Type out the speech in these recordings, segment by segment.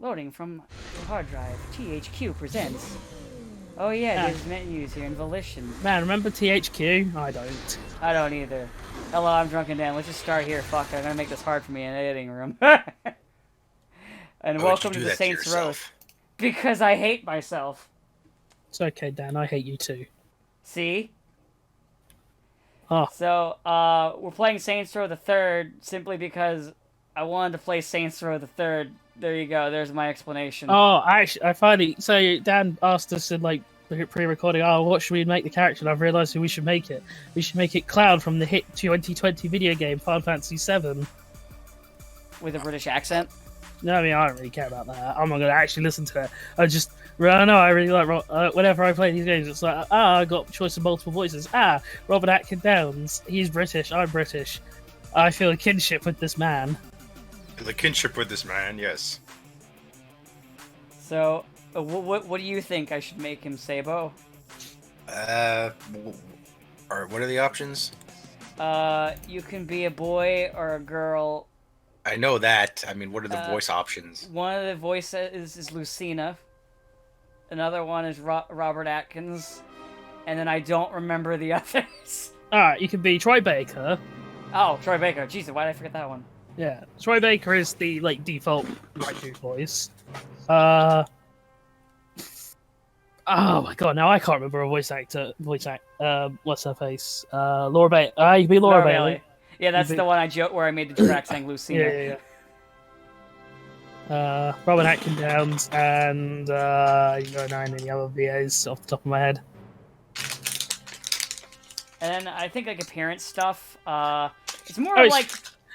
Loading from the hard drive. THQ presents. Oh yeah, there's menus here and volition. Man, remember THQ? I don't. I don't either. Hello, I'm Drunken Dan. Let's just start here. Fuck, I'm gonna make this hard for me in the editing room. And welcome to the Saints Row. Because I hate myself. It's okay, Dan. I hate you too. See? Oh. So, we're playing Saints Row the Third simply because I wanted to play Saints Row the Third. There you go. There's my explanation. Oh, I finally. So Dan asked us in like pre-recording. Oh, what should we make the character? And I've realised who we should make it. We should make it Cloud from the hit 2020 video game Final Fantasy VII. With a British accent. No, I mean I don't really care about that. I'm not going to actually listen to it. I know I really like whenever I play these games. It's like I got choice of multiple voices. Robert Atkin Downes. He's British. I'm British. I feel a kinship with this man. The kinship with this man, yes. So, what do you think I should make him, Sabo? Or what are the options? You can be a boy or a girl. I know that. I mean, what are the voice options? One of the voices is Lucina. Another one is Robert Atkins. And then I don't remember the others. Alright, you can be Troy Baker. Oh, Troy Baker. Jesus, why did I forget that one? Yeah, Troy Baker is the default Raikou voice. Oh my god, now I can't remember a voice actor. What's her face? Laura Bailey. You can be Laura Bailey. Yeah, that's the one I joke where I made the track saying Lucina. Yeah. Robert Atkin Downes and you don't know any other VAs off the top of my head. And then I think like appearance stuff. It's more like.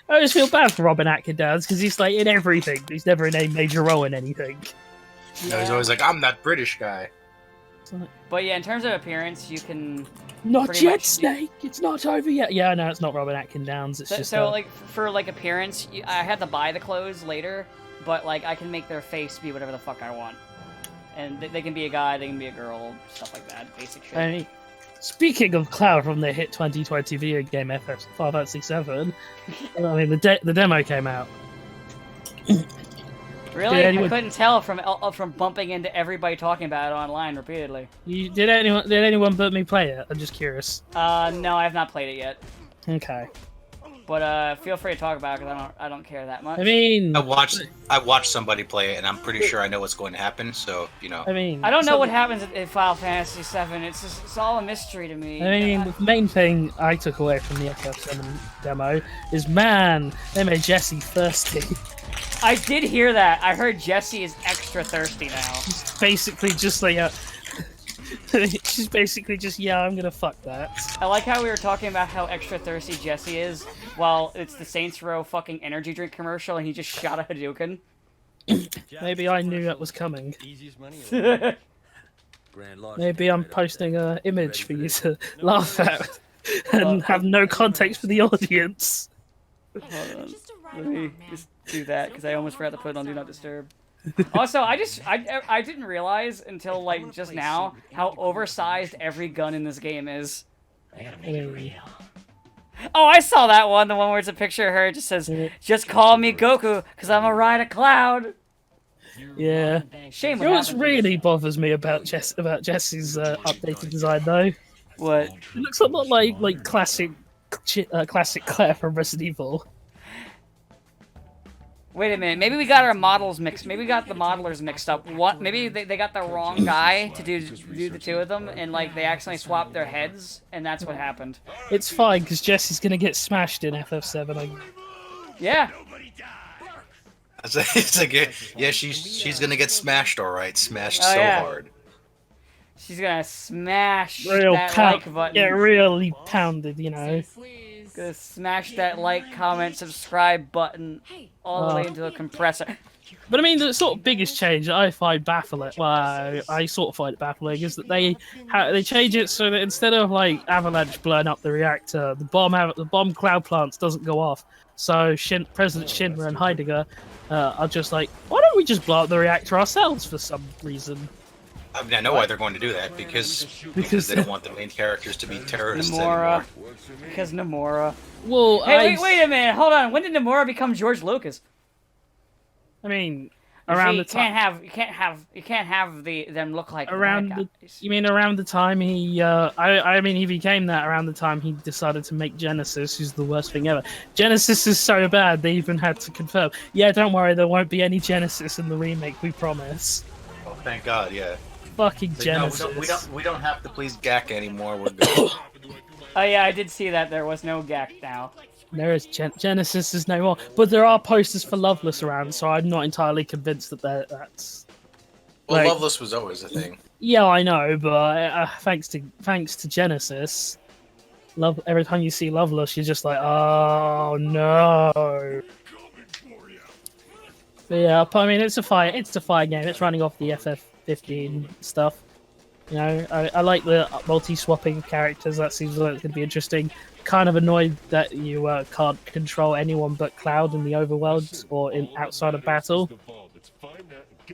I just feel bad for Robin Atkin Downes because he's like in everything. He's never in a major role in anything. Yeah. No, he's always like, I'm that British guy. But yeah, in terms of appearance, you can. Not yet, Snake. It's not over yet. Yeah, no, it's not Robin Atkin Downes. It's just. So like for like appearance, I had to buy the clothes later, but like I can make their face be whatever the fuck I want, and they can be a guy, they can be a girl, stuff like that, basic shit. I mean, speaking of Cloud from the hit 2020 video game Final Fantasy VII, I mean the demo came out. Really? I couldn't tell from bumping into everybody talking about it online repeatedly. Did anyone but me play it? I'm just curious. No, I have not played it yet. Okay. But feel free to talk about it because I don't care that much. I mean, I watched somebody play it, and I'm pretty sure I know what's going to happen. So I mean, I don't know what happens in Final Fantasy VII. It's all a mystery to me. I mean, the main thing I took away from the FF7 demo is, man, they made Jessie thirsty. I did hear that. I heard Jessie is extra thirsty now. She's basically just like she's basically just, yeah, I'm gonna fuck that. I like how we were talking about how extra thirsty Jessie is, while it's the Saints Row fucking energy drink commercial and he just shot a Hadouken. Maybe I knew that was coming. Maybe I'm posting an image for you to laugh at and have no context for the audience. Hold on. Let me just do that, because I almost forgot to put it on Do Not Disturb. Also, I didn't realize until like just now how oversized every gun in this game is. Oh, I saw that one. The one where it's a picture of her. It just says, "Just call me Goku, cause I'm a ride a cloud." Yeah. Shame. You know what really bothers me about Jessie's updated design though? What? It looks a lot like classic Claire from Resident Evil. Wait a minute, maybe we got our models mixed. Maybe we got the modelers mixed up. What? Maybe they got the wrong guy to do the two of them, and like they accidentally swapped their heads, and that's what happened. It's fine because Jessie's gonna get smashed in FF7. Yeah. It's like, yeah, she's gonna get smashed, all right, smashed so hard. She's gonna smash that like button. Yeah, really pounded, you know. Gonna smash that like, comment, subscribe button all the way into the compressor. But I mean, the sort of biggest change that I find baffling, well, I sort of find it baffling, is that they change it so that instead of like Avalanche blowing up the reactor, the bomb cloud plants doesn't go off. So President Shinra and Heidegger are just like, why don't we just blow up the reactor ourselves for some reason? I mean, I know why they're going to do that, because they don't want the main characters to be terrorists Nomura. anymore. Because Nomura. Well, hey, wait a minute, hold on. When did Nomura become George Lucas? I mean, around you the time. You can't have them look like Around bad the, guys. you mean around the time he? I mean he became that around the time he decided to make Genesis, who's the worst thing ever. Genesis is so bad they even had to confirm. Yeah, don't worry, there won't be any Genesis in the remake. We promise. Oh, thank God, yeah. Fucking Like, no, Genesis. we don't have to please GAC anymore. We're good. Oh yeah, I did see that there was no GAC now. There is Genesis is no more, but there are posters for Loveless around, so I'm not entirely convinced that that's. Well, Like- Loveless was always a thing. Yeah, I know, but thanks to Genesis, love. Every time you see Loveless, you're just like, oh no. But yeah, I mean, it's a fire game. It's running off the FF15 stuff. You know, I like the multi-swapping characters. That seems like it's going to be interesting. Kind of annoyed that you can't control anyone but Cloud in the overworld or outside of battle.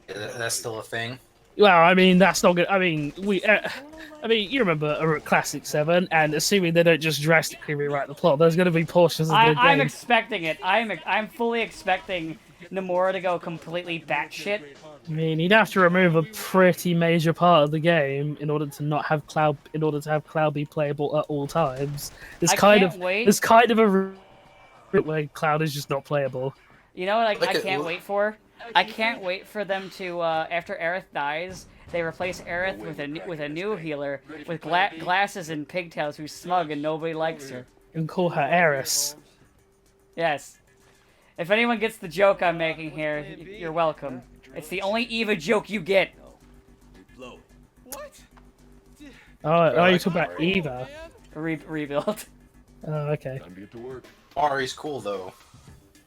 That's still a thing. Well, I mean, that's not good. I mean, you remember Classic 7, and assuming they don't just drastically rewrite the plot, there's going to be portions of the game. I'm expecting it. I'm fully expecting Nomura to go completely batshit. I mean, you'd have to remove a pretty major part of the game in order to not have Cloud, in order to have Cloud be playable at all times. There's I kind can't of wait. there's kind of a route where Cloud is just not playable. You know what I Like can't wait for? I can't wait for them to after Aerith dies, they replace Aerith with a new healer with glasses and pigtails who's smug and nobody likes her. And call her Eris. Yes. If anyone gets the joke I'm making here, you're welcome. It's the only Eva joke you get. Oh, you talk about Eva. Rebuild. Oh, okay. Ari's cool though.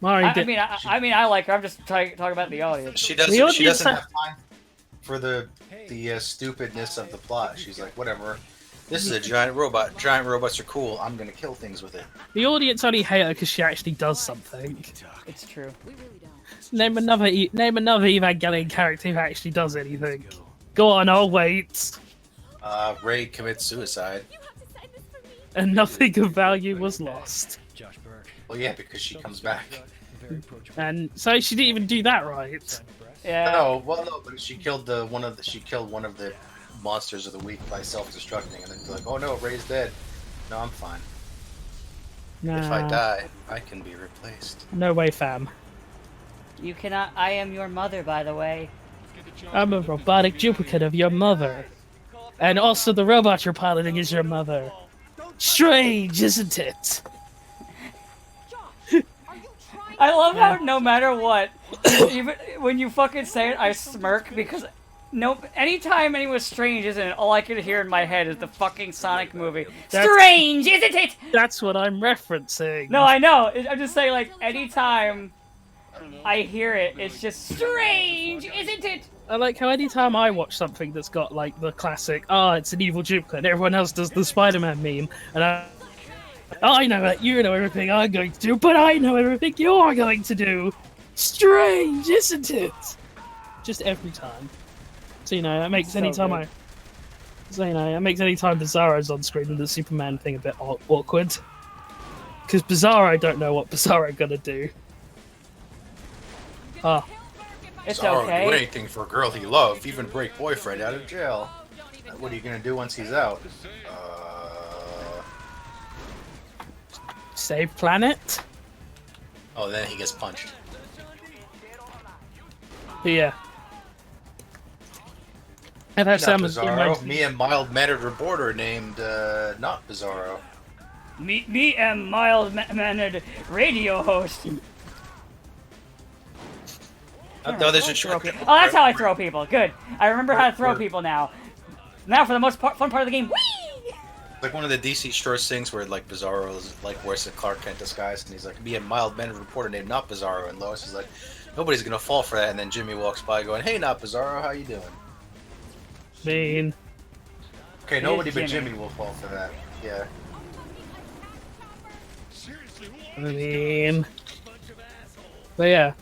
Mari I did. mean, I like her. I'm just talking about the audience. She The doesn't. She audience doesn't ha- have time for the stupidness of the plot. She's like, whatever. This is a giant robot. Giant robots are cool. I'm gonna kill things with it. The audience only hate her because she actually does something. It's true. Name another Evangelion character who actually does anything. Go on, I'll wait. Ray commits suicide. And nothing of value was lost. Well, yeah, because she comes back. And so she didn't even do that right. Yeah. No, well, no, but she killed one of the monsters of the week by self-destructing, and then be like, oh no, Ray's dead. No, I'm fine. If I Nah, die, I can be replaced. no way, fam. You cannot. I am your mother, by the way. I'm a robotic duplicate of your mother. And also the robot you're piloting is your mother. Strange, isn't it? I love how no matter what, even when you fucking say it, I smirk because anytime anyone was strange, isn't it? All I could hear in my head is the fucking Sonic movie. That's- Strange, isn't it? That's what I'm referencing. No, I know. I'm just saying, like, anytime I hear it, it's just strange, isn't it? I like how anytime I watch something that's got like the classic, it's an evil duplicate, and everyone else does the Spider-Man meme, and I know that you know everything I'm going to do, but I know everything you're going to do. Strange, isn't it? Just every time. So you know, it makes So any time good. it makes any time Bizarro's on screen and the Superman thing a bit awkward. Because Bizarro don't know what Bizarro gonna do. It's Bizarro would do okay. anything for a girl he loved, even break boyfriend out of jail. What are you gonna do once he's out? Save planet? Oh, then he gets punched. But yeah. And that's Not Sam Bizarro. Me and mild-mannered reporter named not Bizarro. Me and mild-mannered radio host. No, there's a Throw trick. people. Oh, that's how I throw people. Good. I remember how to throw people now. Now for the most fun part of the game. Whee! Like one of the DC Shorts things where like Bizarro is like wears a Clark Kent disguise, and he's like, "Me and mild-mannered reporter named not Bizarro," and Lois is like, "Nobody's gonna fall for that." And then Jimmy walks by going, "Hey, not Bizarro, how you doing?" mean. Okay, nobody but Jimmy. Jimmy will fall for that. Yeah. I mean. But yeah.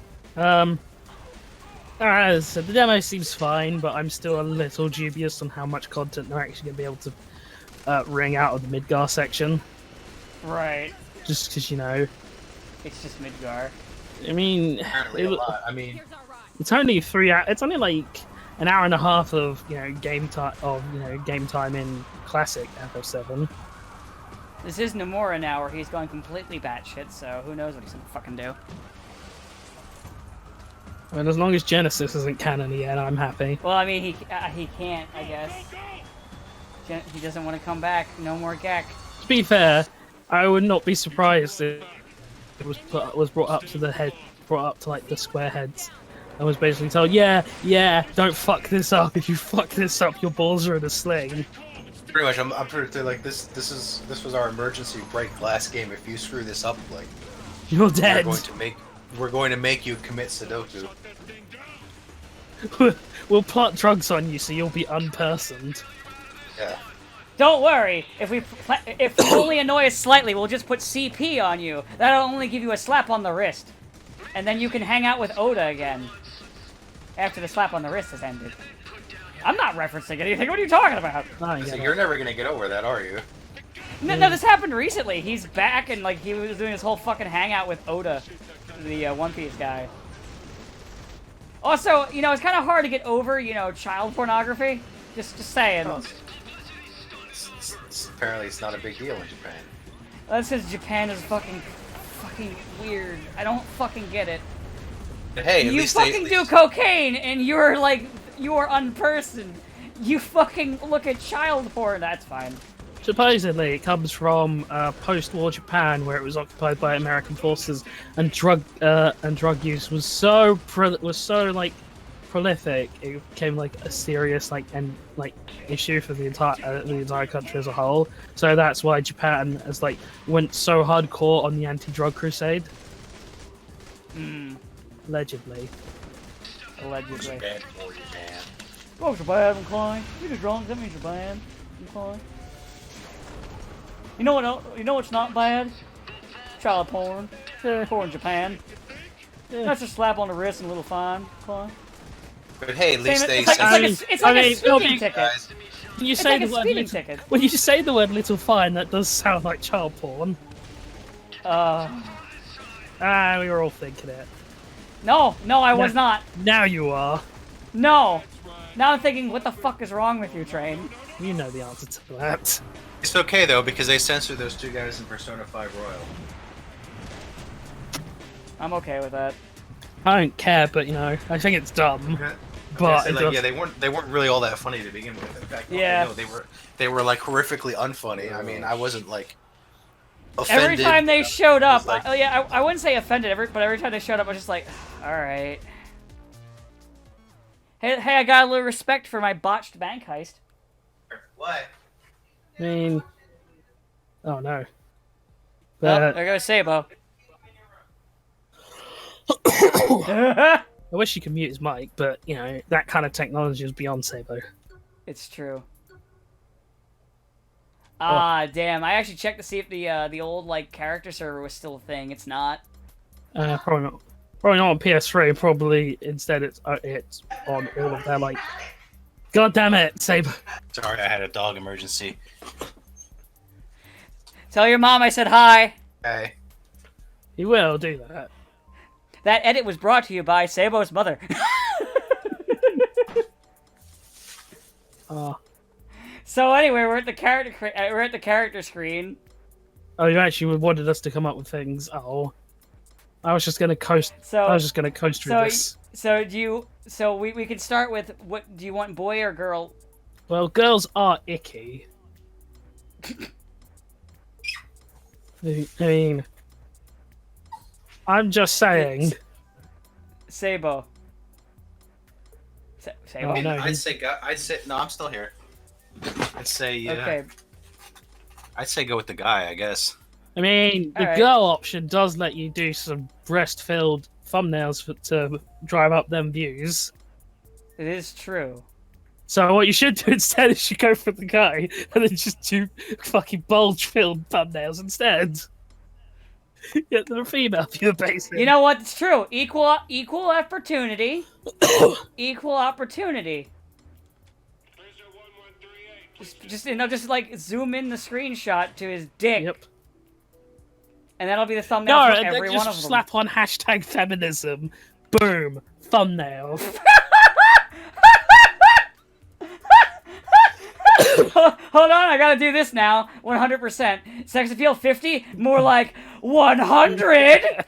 Alright, so the demo seems fine, but I'm still a little dubious on how much content they're actually going to be able to wring out of the Midgar section. Right. Just because, you know. It's just Midgar. I mean. Apparently it a wa- lot. I mean, It's only It's only like an hour and a half of game time in classic FF7. This is Nomura now, where he's going completely batshit, so who knows what he's gonna fucking do. And as long as Genesis isn't canon yet, I'm happy. Well, I mean, he can't, I guess. He doesn't want to come back. No more Gek. To be fair, I would not be surprised if it was brought up to like the square heads, and was basically told, yeah, don't fuck this up. If you fuck this up, your balls are in a sling. Pretty much, I'm pretty like this was our emergency break glass game. If you screw this up, like You're dead. We're going to make you commit Sudoku. We'll plant drugs on you so you'll be unpersoned. Yeah. Don't worry. If we only annoy us slightly, we'll just put CP on you. That'll only give you a slap on the wrist, and then you can hang out with Oda again after the slap on the wrist has ended. I'm not referencing anything. What are you talking about? So you're never gonna get over that, are you? No, this happened recently. He's back, and like he was doing his whole fucking hangout with Oda, the One Piece guy. Also, it's kind of hard to get over, child pornography. Just saying. Oh, apparently, it's not a big deal in Japan. That's because Japan is fucking weird. I don't fucking get it. But hey, you fucking do cocaine, and you're unpersoned. You fucking look at child porn. That's fine. Supposedly, it comes from post-war Japan, where it was occupied by American forces, and drug use was so prolific. It became like a serious issue for the entire country as a whole. So that's why Japan has went so hardcore on the anti-drug crusade. Allegedly. Allegedly. Bad for you, man. Oh, Japan, I'm Klein. You're just drunk. That means Japan. I'm Klein. You know what? You know what's not bad? Child porn. Porn Japan. That's a slap on the wrist and a little fine. Klein. But hey, at least they it's like a speeding ticket. When you say the word little fine, that does sound like child porn. We were all thinking it. No, I was not. Now you are. No. Now I'm thinking, what the fuck is wrong with you, Train? You know the answer to that. It's okay though, because they censored those two guys in Persona 5 Royal. I'm okay with that. I don't care, but I think it's dumb. Okay. But So, they weren't really all that funny to begin with. In fact, yeah, they were like horrifically unfunny. I mean, I wasn't offended. Every time they showed up, I wouldn't say offended, but every time they showed up, I was just like, all right. Hey, I got a little respect for my botched bank heist. What? I mean, oh no. There goes Sabo. I wish you could mute his mic, but that kind of technology is beyond Sabo. It's true. Damn! I actually checked to see if the old character server was still a thing. It's not. Probably not. Probably not on PS3. Probably instead it's on all of their God damn it, Saber. Sorry, I had a dog emergency. Tell your mom I said hi. Hey. He will do that. That edit was brought to you by Sabo's mother. So anyway, we're at the character screen. Oh, you actually wanted us to come up with things. Oh, I was just gonna coast. I was just gonna coast through this. So we can start with what do you want, boy or girl? Well, girls are icky. I mean, I'm just saying. Sabo. Sabo. Oh, no, I'd say no. I'm still here. I'd say Okay. I'd say go with the guy, I guess. I mean, the girl option does let you do some breast-filled thumbnails to drive up them views. It is true. So what you should do instead is you go for the guy and then just do fucking bulge-filled thumbnails instead. Get the female viewer base. You know what? It's true. Equal opportunity. Equal opportunity. Just zoom in the screenshot to his dick. Yep. And that'll be the thumbnail for and every then one just of them. slap on #feminism. Boom. Thumbnail. Hold on, I gotta do this now. 100%. Sex appeal 50? More like 100?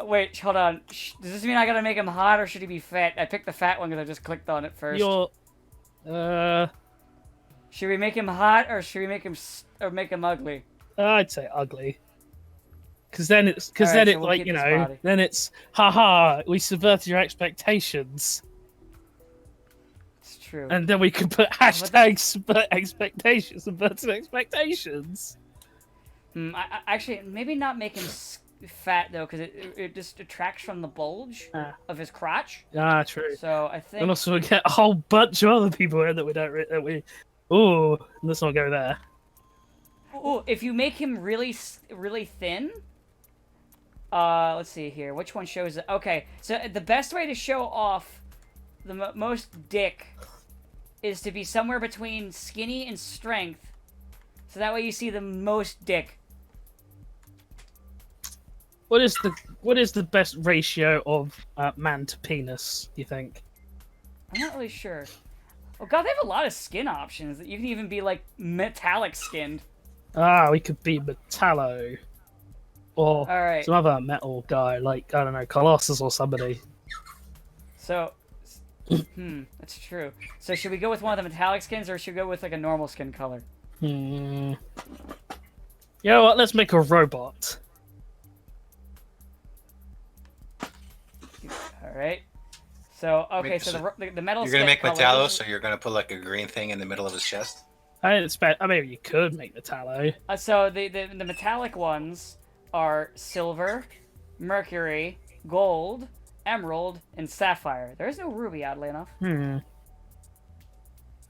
Wait, hold on. Does this mean I gotta make him hot or should he be fat? I picked the fat one because I just clicked on it first. Should we make him hot or should we make him ugly? I'd say ugly. Because then it's we'll keep you his know, body. then it's haha, we subverted your expectations. It's true. And then we can put hashtag subverted expectations. Actually, maybe not make him fat though, because it just detracts from the bulge of his crotch. Ah, true. So I think. And also we get a whole bunch of other people in that we don't. Ooh, let's not go there. Ooh, if you make him really thin. Let's see here. Which one shows it? Okay, so the best way to show off the most dick is to be somewhere between skinny and strength, so that way you see the most dick. What is the best ratio of man to penis? Do you think? I'm not really sure. Oh god, they have a lot of skin options. You can even be like metallic skinned. Ah, we could be Metallo, or Alright. some other metal guy like I don't know, Colossus or somebody. So, that's true. So should we go with one of the metallic skins or should we go with like a normal skin color? You know what? Let's make a robot. Alright. So, okay, so the metal You're gonna skin make colors- Metallo, so you're gonna put like a green thing in the middle of his chest? I didn't expect. I mean, you could make Metallo. So the metallic ones are silver, mercury, gold, emerald, and sapphire. There is no ruby, oddly enough. I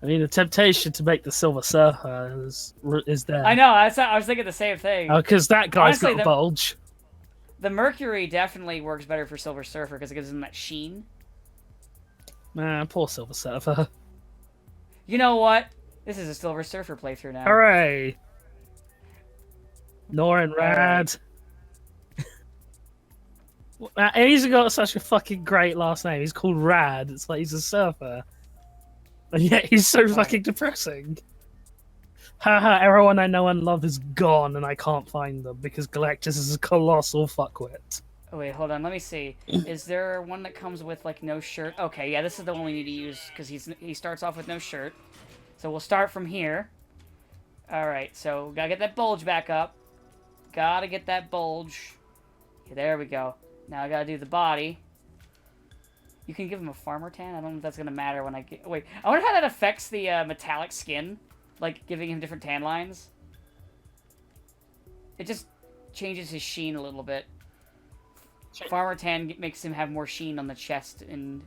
mean, the temptation to make the Silver Surfer is there. I know. I was thinking the same thing. Oh, because that guy's Honestly, got a bulge. The mercury definitely works better for Silver Surfer because it gives him that sheen. Man, poor Silver Surfer. You know what? This is a Silver Surfer playthrough now. Hooray! Norin Rad. And he's got such a fucking great last name. He's called Rad. It's like he's a surfer. And yet he's so fucking depressing. Haha, everyone I know and love is gone and I can't find them because Galactus is a colossal fuckwit. Oh, wait, hold on. Let me see. Is there one that comes with, like, no shirt? Okay, yeah, this is the one we need to use because he starts off with no shirt. So we'll start from here. Alright, so gotta get that bulge back up. Gotta get that bulge. Okay, there we go. Now I gotta do the body. You can give him a farmer tan? I don't know if that's gonna matter when I get... Wait, I wonder how that affects the metallic skin. Like, giving him different tan lines. It just changes his sheen a little bit. Farmer tan makes him have more sheen on the chest and,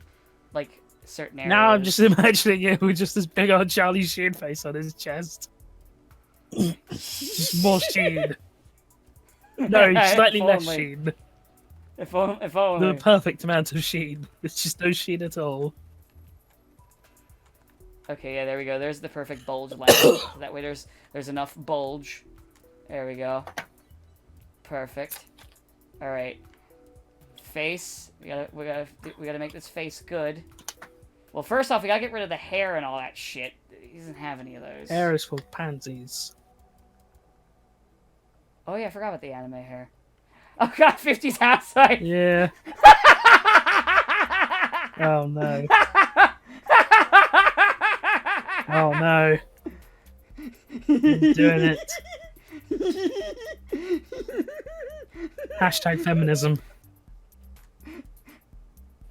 like, certain areas. Now I'm just imagining it with just this big old Charlie Sheen face on his chest. Just more sheen. No, slightly less sheen. If only. The perfect amount of sheen. There's just no sheen at all. Okay, yeah, there we go. There's the perfect bulge length. That way there's enough bulge. There we go. Perfect. All right. Face. We gotta make this face good. Well, first off, we gotta get rid of the hair and all that shit. He doesn't have any of those. Hair is for pansies. Oh yeah, I forgot about the anime hair. Oh god, 50's outside. Yeah. Oh no. Oh no. I'm doing it. Hashtag feminism.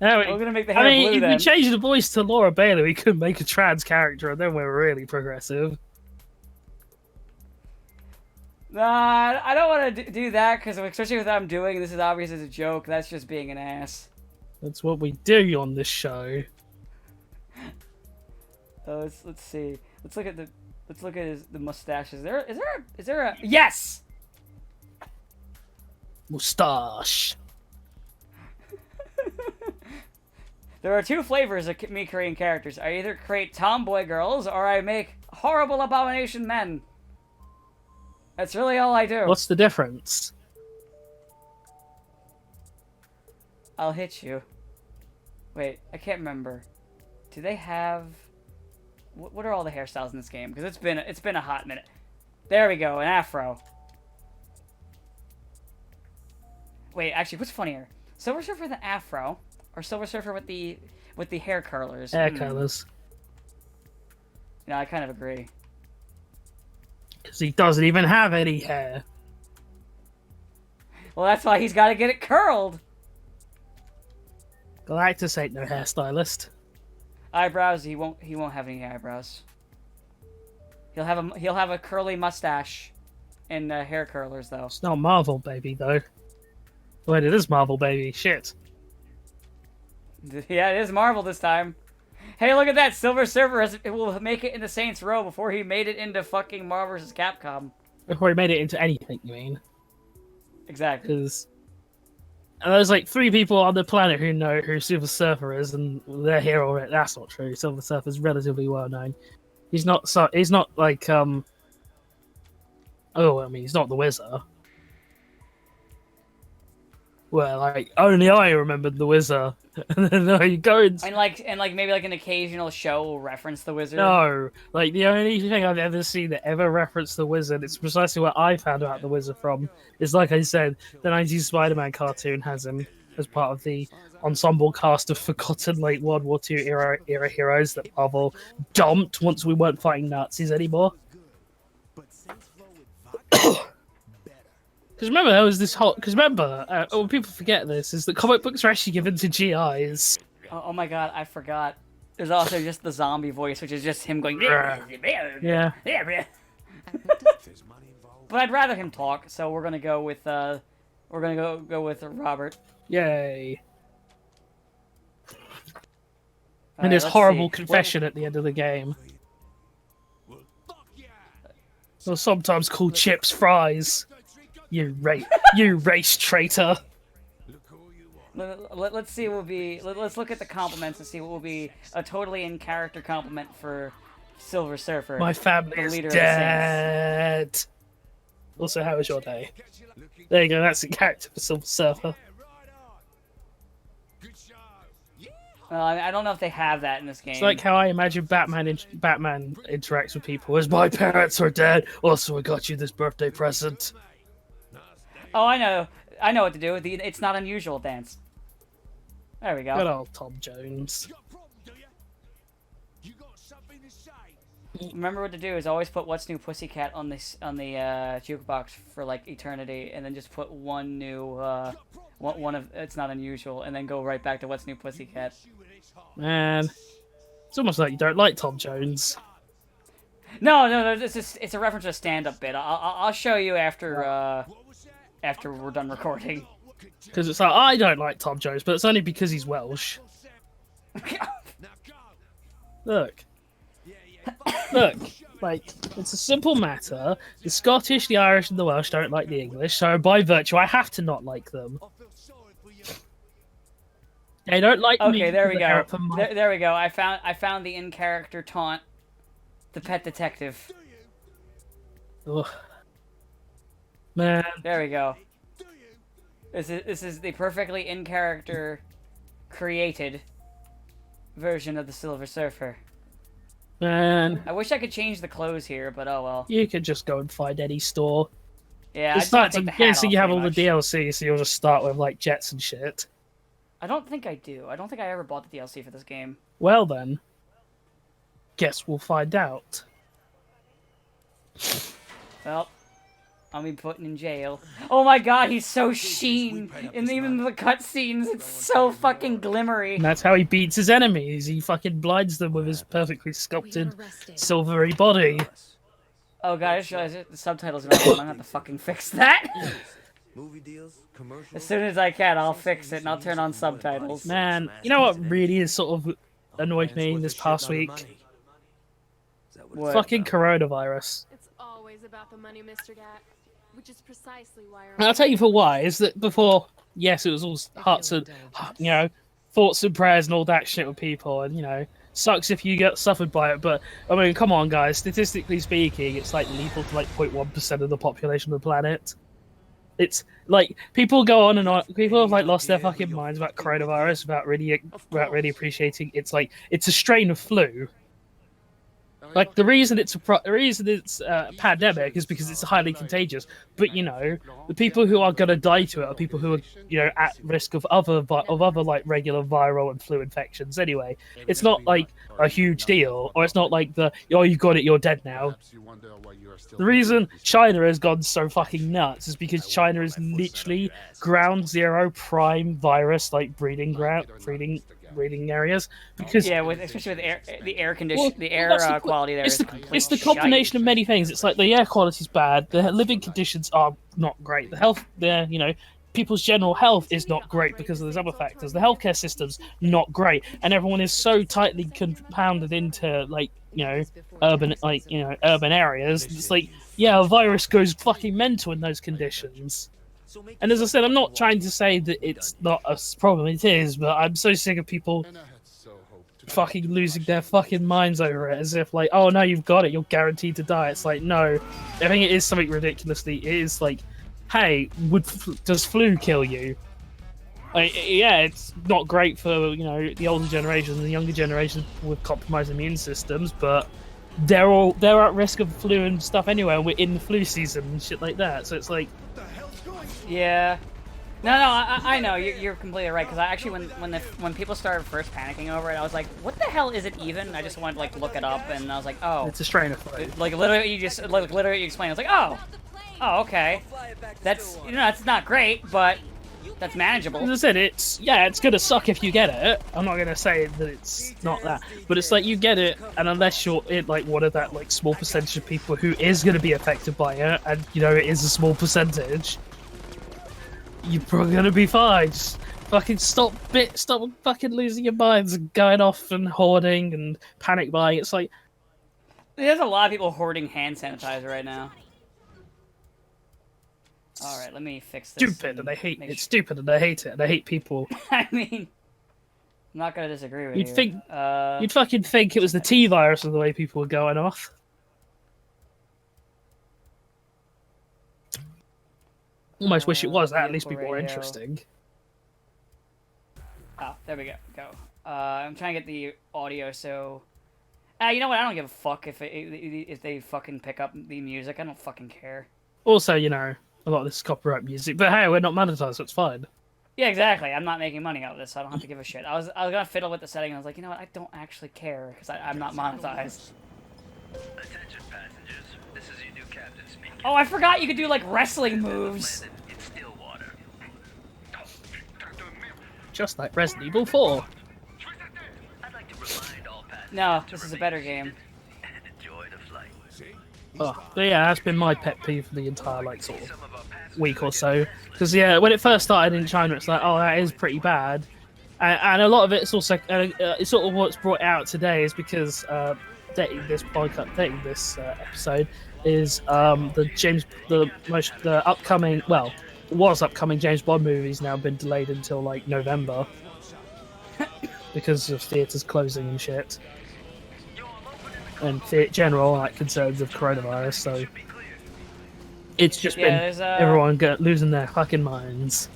We're gonna make the hair blue if then. we change the voice to Laura Bailey, we could make a trans character, and then we're really progressive. Nah, I don't want to do that because, especially with what I'm doing, this is obvious as a joke. That's just being an ass. That's what we do on this show. Let's see. Let's look at the mustaches. Is there a yes? Mustache. There are two flavors of me creating characters. I either create tomboy girls or I make horrible abomination men. That's really all I do. What's the difference? I'll hit you. Wait, I can't remember. Do they have... What are all the hairstyles in this game? Because it's been a hot minute. There we go, an afro. Wait, actually, what's funnier? Silver Surfer with an afro, or Silver Surfer with the hair curlers? Hair curlers. No, I kind of agree. Because he doesn't even have any hair. Well, that's why he's got to get it curled. Galactus ain't no hairstylist. Eyebrows, he won't have any eyebrows. He'll have a curly mustache and hair curlers though. It's not Marvel Baby though. Wait, it is Marvel Baby. Shit. Yeah, it is Marvel this time. Hey, look at that! Silver Surfer will make it into Saints Row before he made it into fucking Marvel vs. Capcom. Before he made it into anything, you mean? Exactly. Because there's like 3 people on the planet who know who Silver Surfer is, and they're here already. That's not true. Silver Surfer is relatively well known. He's not like Oh, I mean, he's not the Wizard. Well, like only I remembered the Wizard. And then there you go. And maybe like an occasional show will reference the Wizard. No, like the only thing I've ever seen that ever referenced the Wizard, it's precisely what I found out the Wizard from. Is like I said, the 90s Spider-Man cartoon has him as part of the ensemble cast of forgotten late World War II era heroes that Marvel dumped once we weren't fighting Nazis anymore. Because remember, there was this whole. Because remember, when people forget this, is that comic books are actually given to GIs. Oh my god, I forgot. There's also just the zombie voice, which is just him going. Yeah. But I'd rather him talk, so we're gonna go with go with Robert. Yay. And Alright, his let's horrible see. confession at the end of the game. Or sometimes called chips fries. You race traitor. Let's see what will be. Let's look at the compliments and see what will be a totally in character compliment for Silver Surfer. My family the is leader dead. Also, how was your day? There you go. That's a character for Silver Surfer. I don't know if they have that in this game. It's like how I imagine Batman interacts with people. As my parents are dead. Also, I got you this birthday present. Oh, I know what to do. The It's Not Unusual dance. There we go. Good old Tom Jones. Remember what to do is always put "What's New Pussycat" on the jukebox for like eternity, and then just put one new one of "It's Not Unusual," and then go right back to "What's New Pussycat." Man, it's almost like you don't like Tom Jones. No, it's a reference to a stand-up bit. I'll show you after we're done recording. Because it's like, I don't like Tom Jones, but it's only because he's Welsh. Look, like, it's a simple matter. The Scottish, the Irish, and the Welsh don't like the English, so by virtue, I have to not like them. They don't like me. Okay, there we go. There we go. I found the in-character taunt. The pet detective. Ugh. Man. There we go. This is the perfectly in-character created version of the Silver Surfer. Man. I wish I could change the clothes here, but oh well. You could just go and find any store. Yeah, I'm guessing you have all the DLC, so you'll just start with like jets and shit. I don't think I do. I don't think I ever bought the DLC for this game. Well then. Guess we'll find out. Well, I'll be put in jail. Oh my god, he's so sheen! And even the cutscenes, it's so fucking glimmery. And that's how he beats his enemies. He fucking blinds them with his perfectly sculpted silvery body. Oh god, I just realized the subtitles are not on. I'm gonna have to fucking fix that. As soon as I can, I'll fix it and I'll turn on subtitles. Man, you know what really has sort of annoyed me this past week? What? Fucking coronavirus. It's always about the money, Mr. Gat, which is precisely why. And I'll tell you for why. Is that before? Yes, it was all hearts and thoughts and prayers and all that shit with people, and sucks if you get suffered by it. But I mean, come on, guys. Statistically speaking, it's like lethal to like 0.1% of the population of the planet. It's like people go on and on. People have like lost their fucking minds about coronavirus, about really appreciating. It's like it's a strain of flu. Like the reason it's a pandemic is because it's highly contagious. But you know, the people who are gonna die to it are people who are at risk of other like regular viral and flu infections. Anyway, it's not like a huge deal, or it's not like you got it, you're dead now. The reason China has gone so fucking nuts is because China is literally ground zero prime virus like breeding areas, because especially with the air condition, the air quality there. It's the combination of many things. It's like the air quality is bad, the living conditions are not great, people's general health is not great because of those other factors. The healthcare system's not great, and everyone is so tightly compounded into urban areas. It's like, a virus goes fucking mental in those conditions. And as I said, I'm not trying to say that it's not a problem. It is, but I'm so sick of people fucking losing their fucking minds over it, as if like, oh no, you've got it, you're guaranteed to die. It's like, no, I think it is something ridiculously. It is like, hey, does flu kill you? Like, yeah, it's not great for the older generation and the younger generation with compromised immune systems, but they're at risk of flu and stuff anyway. And we're in the flu season and shit like that, so it's like. Yeah. No, I know you're completely right, because I actually when people started first panicking over it, I was like, what the hell is it even? I just wanted to like look it up, and I was like, oh, it's a strain of flu. Like literally you explained. I was like, oh, okay, that's it's not great, but that's manageable. As I said, it's gonna suck if you get it. I'm not gonna say that it's not that, but it's like you get it, and unless you're in like one of that like small percentage of people who is gonna be affected by it, and it is a small percentage, you're probably gonna be fine. Just fucking stop fucking losing your minds and going off and hoarding and panic buying. It's like there's a lot of people hoarding hand sanitizer right now. All right, let me fix this. Stupid, and I hate it. It's stupid, and I hate it, and I hate people. I mean, I'm not gonna disagree with you. You'd fucking think it was the T virus of the way people were going off. Almost wish it was. That'd at least be more interesting. Oh, there we go. I'm trying to get the audio, so. You know what? I don't give a fuck if they fucking pick up the music. I don't fucking care. Also, a lot of this is copyright music, but hey, we're not monetized, so it's fine. Yeah, exactly. I'm not making money out of this, so I don't have to give a shit. I was gonna fiddle with the setting, and I was like, you know what? I don't actually care because I'm not monetized. Attention passengers, this is your new captain speaking. Oh, I forgot you could do like wrestling moves. In Stillwater. Just like Resident Evil 4. I'd like to remind all passengers No, this is a better game. and enjoy the flight. Oh, but yeah, that's been my pet peeve for the entire sort of week or so. Because when it first started in China, it's like, oh, that is pretty bad, and a lot of it's also it's sort of what's brought out today is because dating this episode is the upcoming James Bond movie's now been delayed until like November because of theaters closing and shit. And general concerns of coronavirus, so it's just been everyone losing their fucking minds.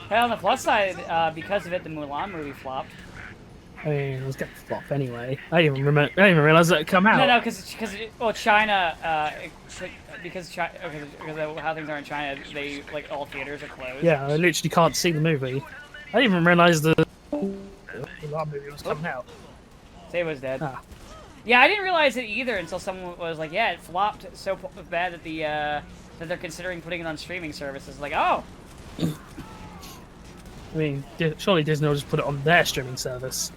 Hey, on the plus side, because of it, the Mulan movie flopped. I mean, it was gonna flop anyway. I didn't even realize that it come out. No, because China, because of how things are in China, they all theaters are closed. Yeah, I literally can't see the movie. I didn't even realize the Mulan movie was coming out. Say it was dead. Ah. Yeah, I didn't realize it either until someone was like, "Yeah, it flopped so bad that that they're considering putting it on streaming services." Like, oh. I mean, surely Disney will just put it on their streaming service.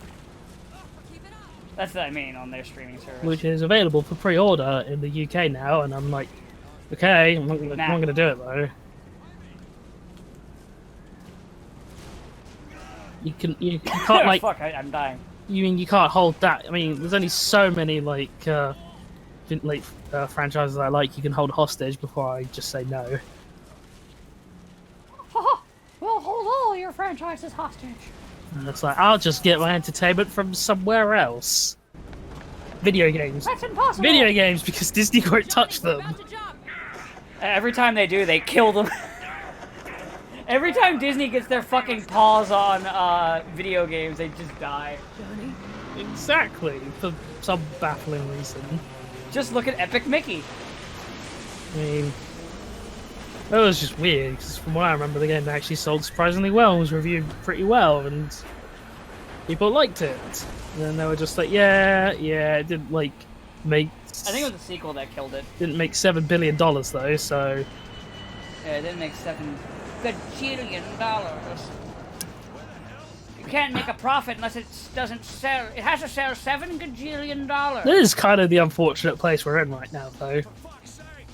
That's what I mean, on their streaming service. Which is available for pre-order in the UK now, and I'm like, okay, I'm not going to do it though. You can't like. Fuck! I'm dying. You can't hold that. I mean, there's only so many franchises I like. You can hold hostage before I just say no. We'll hold all your franchises hostage. And it's like, I'll just get my entertainment from somewhere else. Video games. That's impossible. Video games, because Disney won't touch them. Every time they do, they kill them. Every time Disney gets their fucking paws on video games, they just die. Exactly, for some baffling reason. Just look at Epic Mickey. I mean, that was just weird, because from what I remember, the game actually sold surprisingly well, was reviewed pretty well, and people liked it. And then they were just like, yeah, it didn't, like, make... I think it was the sequel that killed it. Didn't make $7 billion, though, so... Yeah, it didn't make $7 gajillion. You can't make a profit unless it doesn't sell. It has to sell $7 gajillion. This is kind of the unfortunate place we're in right now, though.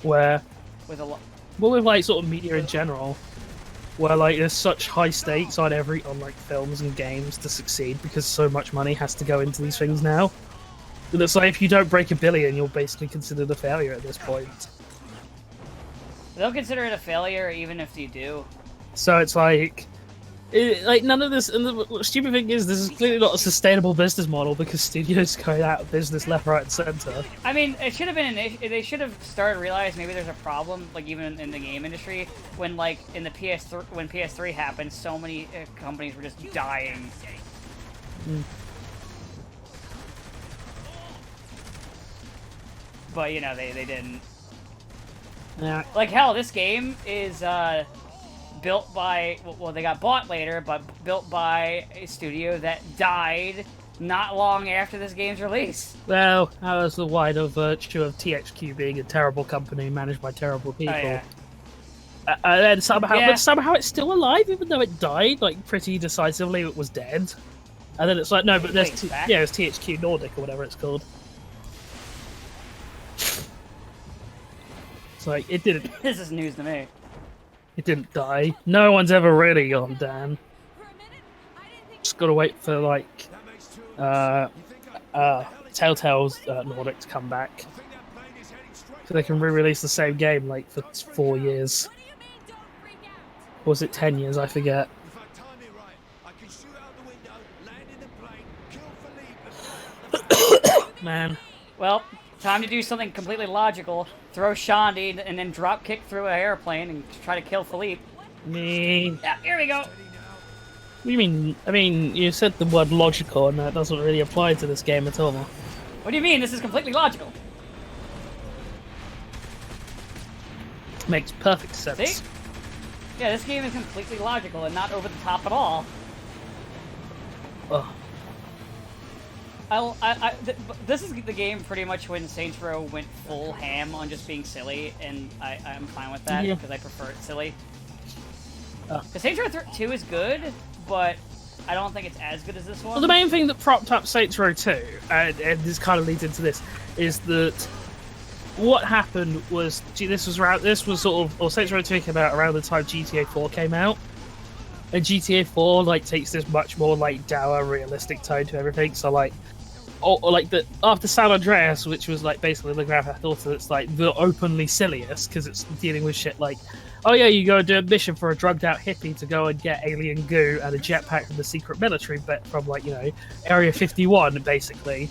Where... With a lot. Well, with, like, sort of media in general, where, like, there's such high stakes on like, films and games to succeed because so much money has to go into these things now. And it's like, if you don't break $1 billion, you're basically considered a failure at this point. They'll consider it a failure even if you do. So it's like... none of this... And the stupid thing is, this is clearly not a sustainable business model because studios go out of business left, right, and center. I mean, it should have been they should have started to realize maybe there's a problem, like even in the game industry, when like in the when PS3 happened, so many companies were just dying. But you know they didn't. Yeah. Like hell, this game is built by well they got bought later, but built by a studio that died not long after this game's release. Well, that was the wider virtue of THQ being a terrible company managed by terrible people. Oh, yeah. And somehow, Yeah. but somehow it's still alive, even though it died, like, pretty decisively it was dead. And then it's like, no, but there's... Wait, back? Yeah, it's THQ Nordic or whatever it's called. It's like, it didn't... This is news to me. It didn't die. No one's ever really gone down. Just gotta wait for, like... Telltale's Nordic to come back. So they can re-release the same game, like, for 4 years. Or was it 10 years? I forget. Man. Well, time to do something completely logical. Throw Shandi and then drop kick through an airplane and try to kill Philippe. Me. Yeah, here we go. What do you mean? I mean, you said the word logical, and that doesn't really apply to this game at all. What do you mean? This is completely logical. Makes perfect sense. See? Yeah, this game is completely logical and not over the top at all. Oh. This is the game pretty much when Saints Row went full ham on just being silly, and I'm fine with that Yeah. because I prefer it silly. Oh. The Saints Row 2 is good, but I don't think it's as good as this one. Well, the main thing that propped up Saints Row 2, and this kind of leads into this, is that what happened was, this was sort of, or Saints Row 2 came out around the time GTA 4 came out, and GTA 4 like takes this much more like dour, realistic tone to everything. So like, or like the after San Andreas, which was like basically the Grand Theft Auto, it's like the openly silliest because it's dealing with shit like, oh yeah, you go do a mission for a drugged out hippie to go and get alien goo and a jetpack from the secret military bit from like, you know, Area 51 basically.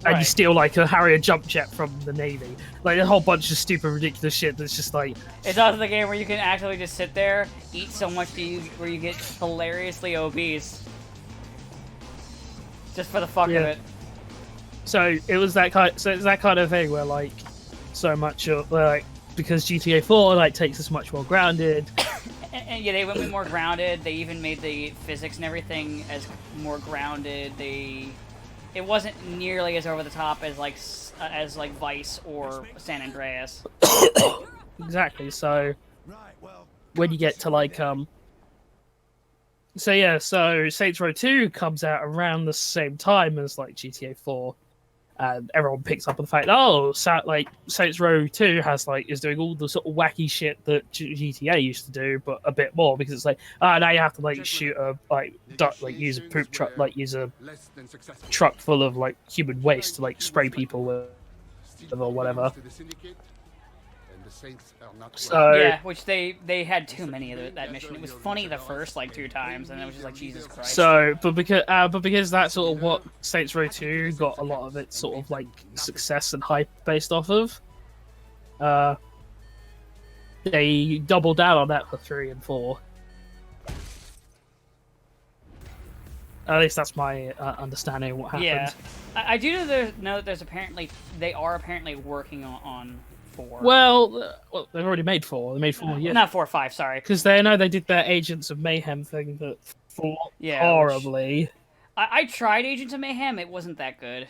And you Right. steal like a Harrier jump jet from the Navy. Like a whole bunch of stupid, ridiculous shit that's just like... It's also the game where you can actually just sit there, eat so much where you get hilariously obese. Just for the fuck of Yeah. it. So it was that kind of thing where like so much of like, because GTA 4 like takes us much more grounded. And yeah, they went more grounded. They even made the physics and everything as more grounded. It wasn't nearly as over the top as like Vice or San Andreas. Exactly. So when you get to like so yeah, so Saints Row 2 comes out around the same time as like GTA 4, and everyone picks up on the fact, like Saints Row 2 is doing all the sort of wacky shit that GTA used to do, but a bit more, because it's like, now you have to like shoot a use a poop truck, like use a truck full of like human waste to like spray people with or whatever. So Yeah, which they had too many of that mission. It was funny the first like 2 times, and it was just like Jesus Christ. So, but because that's sort of what Saints Row 2 got a lot of its sort of like success and hype based off of, they doubled down on that for 3 and 4. At least that's my understanding of what happened. Yeah, I do know that they are apparently working on 4. Well, they've already made 4. They made 4 years. Not 4 or 5. Sorry. Because they know they did their Agents of Mayhem thing that flopped Yeah, horribly. I tried Agents of Mayhem. It wasn't that good.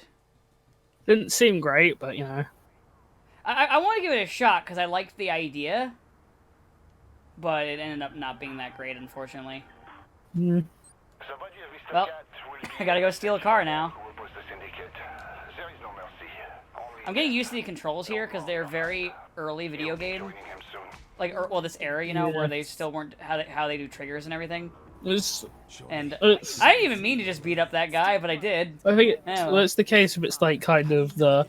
Didn't seem great, but you know. I want to give it a shot because I liked the idea, but it ended up not being that great, unfortunately. Mm. Well, I gotta go steal a car now. I'm getting used to the controls here because they're very early video game. Like, well, this era, you know, where they still weren't how they do triggers and everything. And I didn't even mean to just beat up that guy, but I did. I think Yeah, well, it's the case of it's like kind of the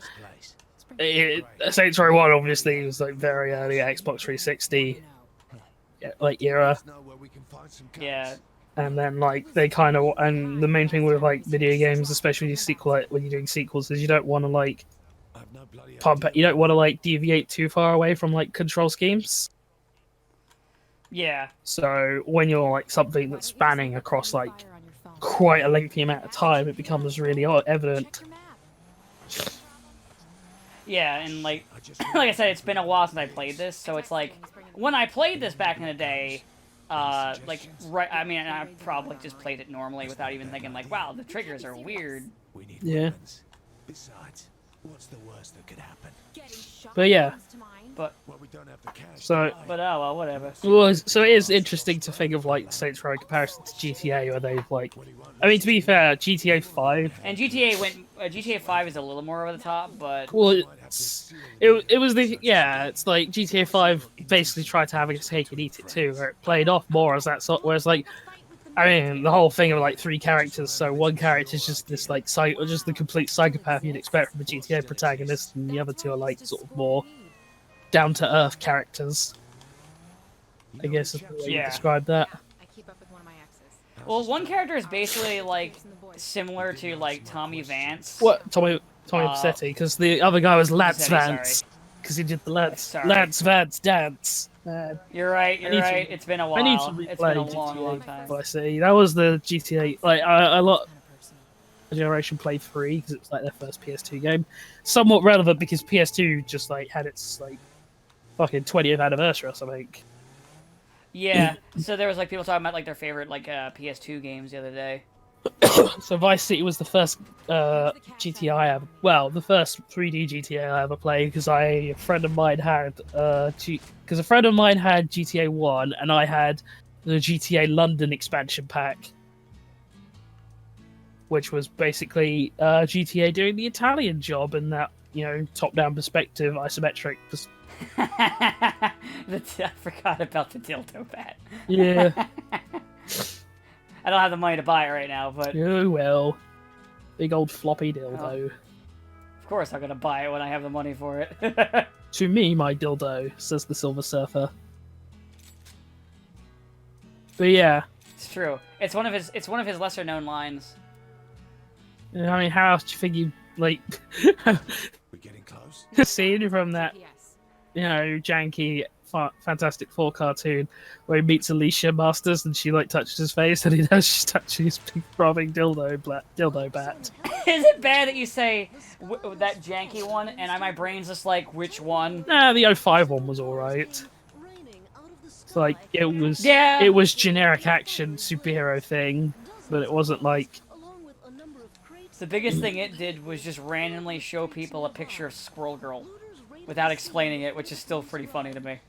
Saints Row 1 obviously was like very early Xbox 360 like era. Yeah. And then like they kind of and the main thing with like video games, especially when you're doing sequels, is you don't want to like you don't want to like deviate too far away from like control schemes. Yeah. So when you're like something that's spanning across like quite a lengthy amount of time, it becomes really evident. Yeah, and like I said, it's been a while since I played this, so it's like when I played this back in the day, I mean, I probably just played it normally without even thinking like, wow, the triggers are weird. Yeah. Besides, what's the worst that could happen? But yeah. But Well, we don't have the cash. So oh well, whatever. well, so it is interesting to think of like Saints Row in comparison to GTA, where they've like, I mean, to be fair, GTA 5. And GTA 5 is a little more over the top, but Well, it was it's like GTA 5 basically tried to have a take and eat it too, where it played off more as that sort. Whereas like, I mean, the whole thing of like 3 characters, so one character is just this like just the complete psychopath you'd expect from a GTA protagonist, and the other 2 are like sort of more down to earth characters. I guess is the way you describe that. I keep up with one of my exes. well, one character is basically like similar to like Tommy Vance. What Tommy Vercetti? Because the other guy was Lance Vercetti, sorry. Vance, because he did the Lance Sorry. Vance dance. You're right. You're need to- right. It's been a while. I need to It's been a replay long GTA time. Vice City. That was the GTA. Like a lot. A generation played 3 because it was like their first PS2 game. Somewhat relevant because PS2 just like had its like fucking 20th anniversary or something. Yeah. So there was like people talking about like their favorite like PS2 games the other day. So Vice City was the first GTA I ever. Well, the first 3D GTA I ever played because a friend of mine had GTA 1 and I had the GTA London expansion pack, which was basically GTA doing the Italian job in that, you know, top-down perspective, isometric. I forgot about the dildo bat. Yeah. I don't have the money to buy it right now, but Oh well. Big old floppy dildo. of course I'm gonna buy it when I have the money for it. To me, my dildo, says the Silver Surfer. But yeah. It's true. It's one of his lesser known lines. I mean, how else do you think you, like, We're getting close. scene from that, Yes. you know, janky Fantastic Four cartoon where he meets Alicia Masters and she, like, touches his face and he knows she's touching his big throbbing dildo bat. Is it bad that you say that janky one, and my brain's just like, which one? Nah, the 05 one was alright. It's like, it was generic action superhero thing, but it wasn't like... The biggest thing it did was just randomly show people a picture of Squirrel Girl without explaining it, which is still pretty funny to me.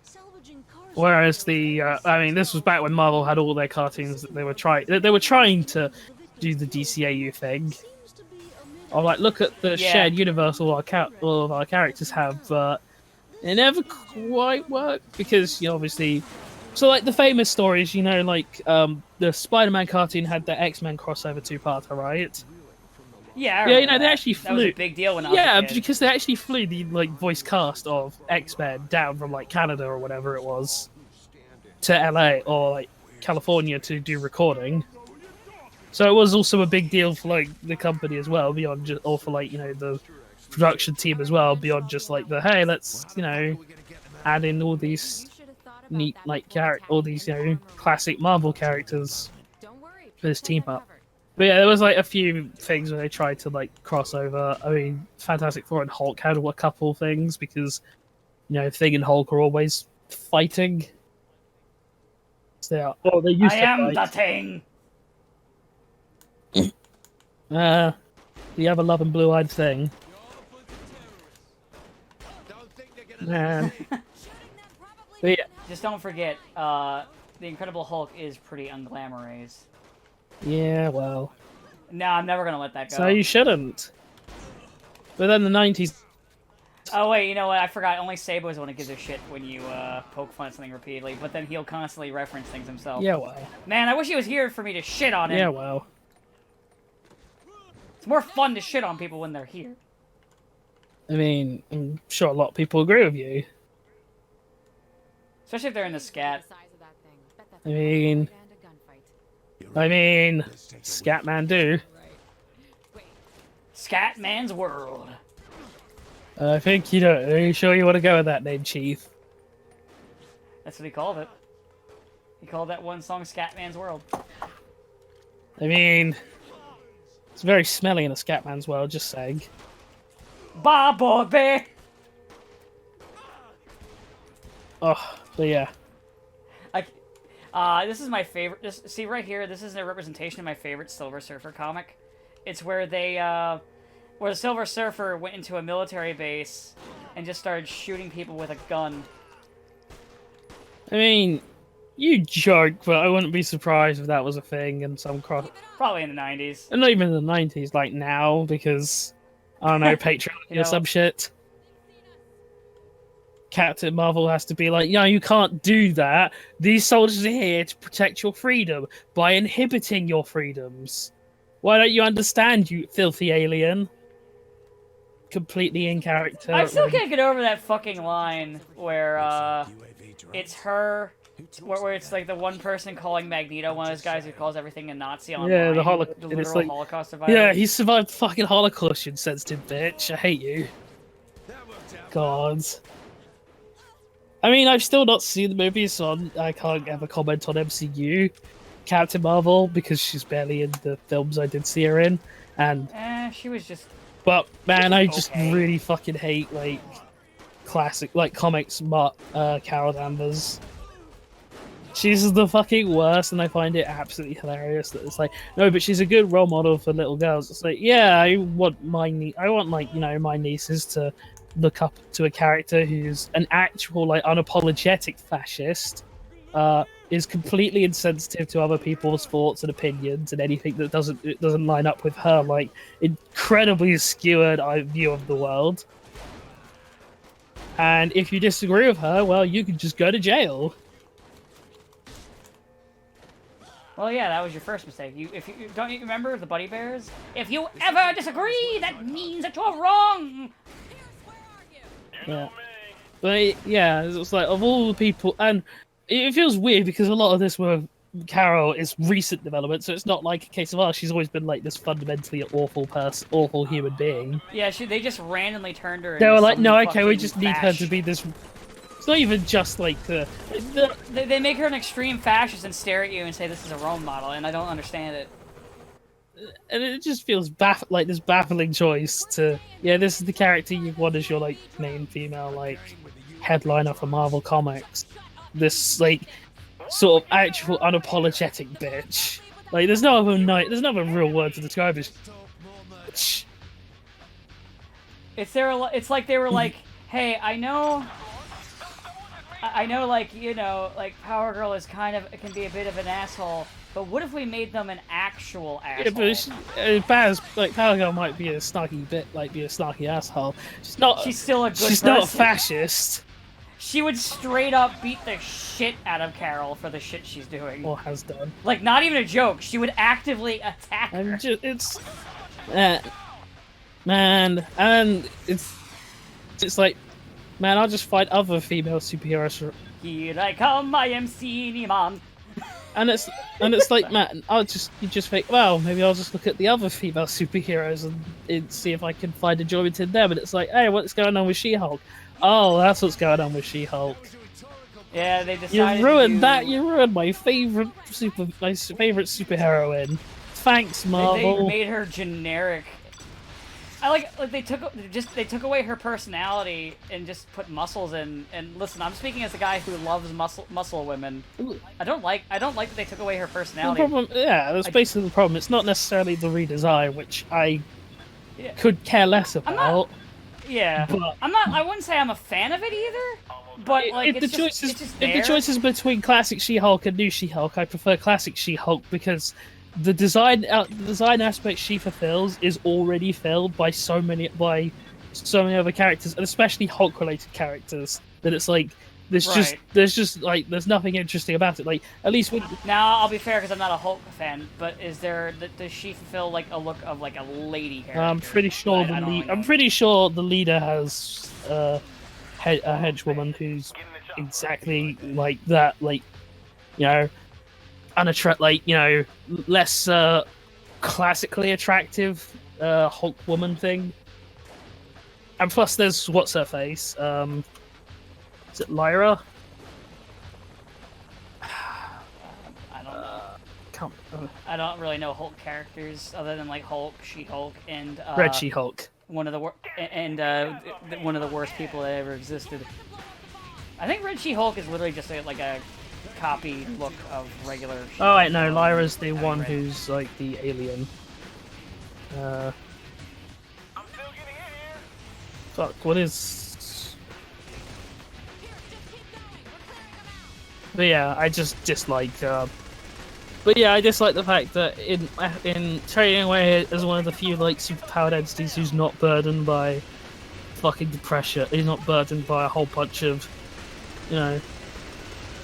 Whereas I mean, this was back when Marvel had all their cartoons that they were trying to do the DCAU thing. Or like, look at the shared universe all of our characters have, but it never quite worked because, you know, obviously. So like the famous stories, you know, like the Spider-Man cartoon had the X-Men crossover 2-parter, right? Yeah, I Yeah, you remember know, they that. actually That was flew. a big deal when I was Yeah, a kid. because they actually flew the like voice cast of X-Men down from like Canada or whatever it was to LA or like California to do recording. So it was also a big deal for like the company as well, beyond just, or for like, you know, the production team as well, beyond just like the hey, let's, you know, add in all these neat like all these classic Marvel characters for this team up. But yeah, there was like a few things where they tried to like cross over. I mean, Fantastic Four and Hulk had a couple things because Thing and Hulk are always fighting. So they used I to am fight. the Thing. The other love and blue-eyed Thing. Man. But yeah, Just don't forget, the Incredible Hulk is pretty unglamorous. yeah, well. No, I'm never gonna let that go. So you shouldn't. But then the 90s. Oh wait, you know what? I forgot. Only Sabo is the one that gives a shit when you poke fun at something repeatedly, but then he'll constantly reference things himself. Yeah, well. Man, I wish he was here for me to shit on him. Yeah, well. It's more fun to shit on people when they're here. I mean, I'm sure a lot of people agree with you. Especially if they're in the scat. I mean, Scatman do. Scatman's World. I think are you sure you want to go with that name, Chief? That's what he called it. He called that one song Scatman's World. I mean, it's very smelly in a Scatman's world, just saying. Bobby! Oh, but yeah. This is my favorite. See right here, this is a representation of my favorite Silver Surfer comic. It's where where the Silver Surfer went into a military base and just started shooting people with a gun. I mean, you joke, but I wouldn't be surprised if that was a thing in some Probably in the 90s. And not even in the 90s, like now, because, I don't know, Patreon or some shit. Captain Marvel has to be like, you can't do that. These soldiers are here to protect your freedom by inhibiting your freedoms. Why don't you understand, you filthy alien? Completely in character. I still can't get over that fucking line where, it's her, where it's like the one person calling Magneto one of those guys who calls everything a Nazi online. Yeah, the literal Holocaust survivor. Yeah, he survived the fucking Holocaust, you insensitive bitch. I hate you. God. I mean, I've still not seen the movie, so I can't ever comment on MCU Captain Marvel because she's barely in the films I did see her in, and she was just. But man, I just okay. really fucking hate like classic comics, Carol Danvers. She's the fucking worst, and I find it absolutely hilarious that it's like, no, but she's a good role model for little girls. It's like, yeah, I want my nieces to look up to a character who's an actual unapologetic fascist, is completely insensitive to other people's thoughts and opinions and anything that doesn't line up with her incredibly skewered view of the world. And if you disagree with her, well, you can just go to jail. Well, yeah, that was your first mistake. Don't you remember the Buddy Bears? If you ever disagree, that means that you're wrong. Yeah, but yeah, it's like of all the people, and it feels weird because a lot of this with Carol is recent development, so it's not like a case of she's always been like this fundamentally awful human being. Yeah, they just randomly turned her. They were like, no, okay, we just need her to be this. It's not even just like They make her an extreme fascist and stare at you and say this is a role model, and I don't understand it. And it just feels like this baffling choice to this is the character you want as your main female headliner for Marvel Comics. This sort of actual unapologetic bitch. There's no other real word to describe this. It's like they were like, hey, I know, Power Girl is it can be a bit of an asshole, but what if we made them an actual asshole? Yeah, but Power Girl might be a snarky asshole. She's not. She's still a good person. She's not a fascist. She would straight up beat the shit out of Carol for the shit she's doing. Or has done. Not even a joke. She would actively attack her. It's... man, and it's like, man, I'll just fight other female superheroes. Here I come, I am Cinnamon. And it's like, man, you just think, well, maybe I'll just look at the other female superheroes and see if I can find enjoyment in them. And it's like, hey, what's going on with She-Hulk? Oh, that's what's going on with She-Hulk. Yeah, they You decided ruined to that. You ruined my favorite favorite superheroine. Thanks, They Marvel. made her generic. I like they took away her personality and just put muscles in. And listen, I'm speaking as a guy who loves muscle women. I don't like that they took away her The personality. problem, yeah, that's basically the problem. It's not necessarily the redesign, which I Yeah. could care less I'm about. not. Yeah, But- I'm not. I wouldn't say I'm a fan of it either. But like, if the it's choices, just if the there. choices between classic She-Hulk and new She-Hulk, I prefer classic She-Hulk because the design aspect she fulfills is already filled by so many other characters, and especially Hulk-related characters. That it's like there's there's nothing interesting about it. Like at least with Now I'll be fair because I'm not a Hulk fan. But does she fulfill like a look of like a lady character? I'm pretty sure I don't really know. I'm pretty sure the leader has a henchwoman who's exactly like that, like less classically attractive Hulk woman thing. And plus, there's what's her face? Is it Lyra? I don't know. Can't, I don't really know Hulk characters other than like Hulk, She-Hulk, and Red She-Hulk. one of the one of the worst people that ever existed. I think Red She-Hulk is literally just like a copy look of regular. Oh wait, no, Lyra's the one who's like the alien. Fuck, what is? But yeah, I just dislike. But yeah, I dislike the fact that in trading away as one of the few like superpowered entities who's not burdened by fucking depression, he's not burdened by a whole bunch of,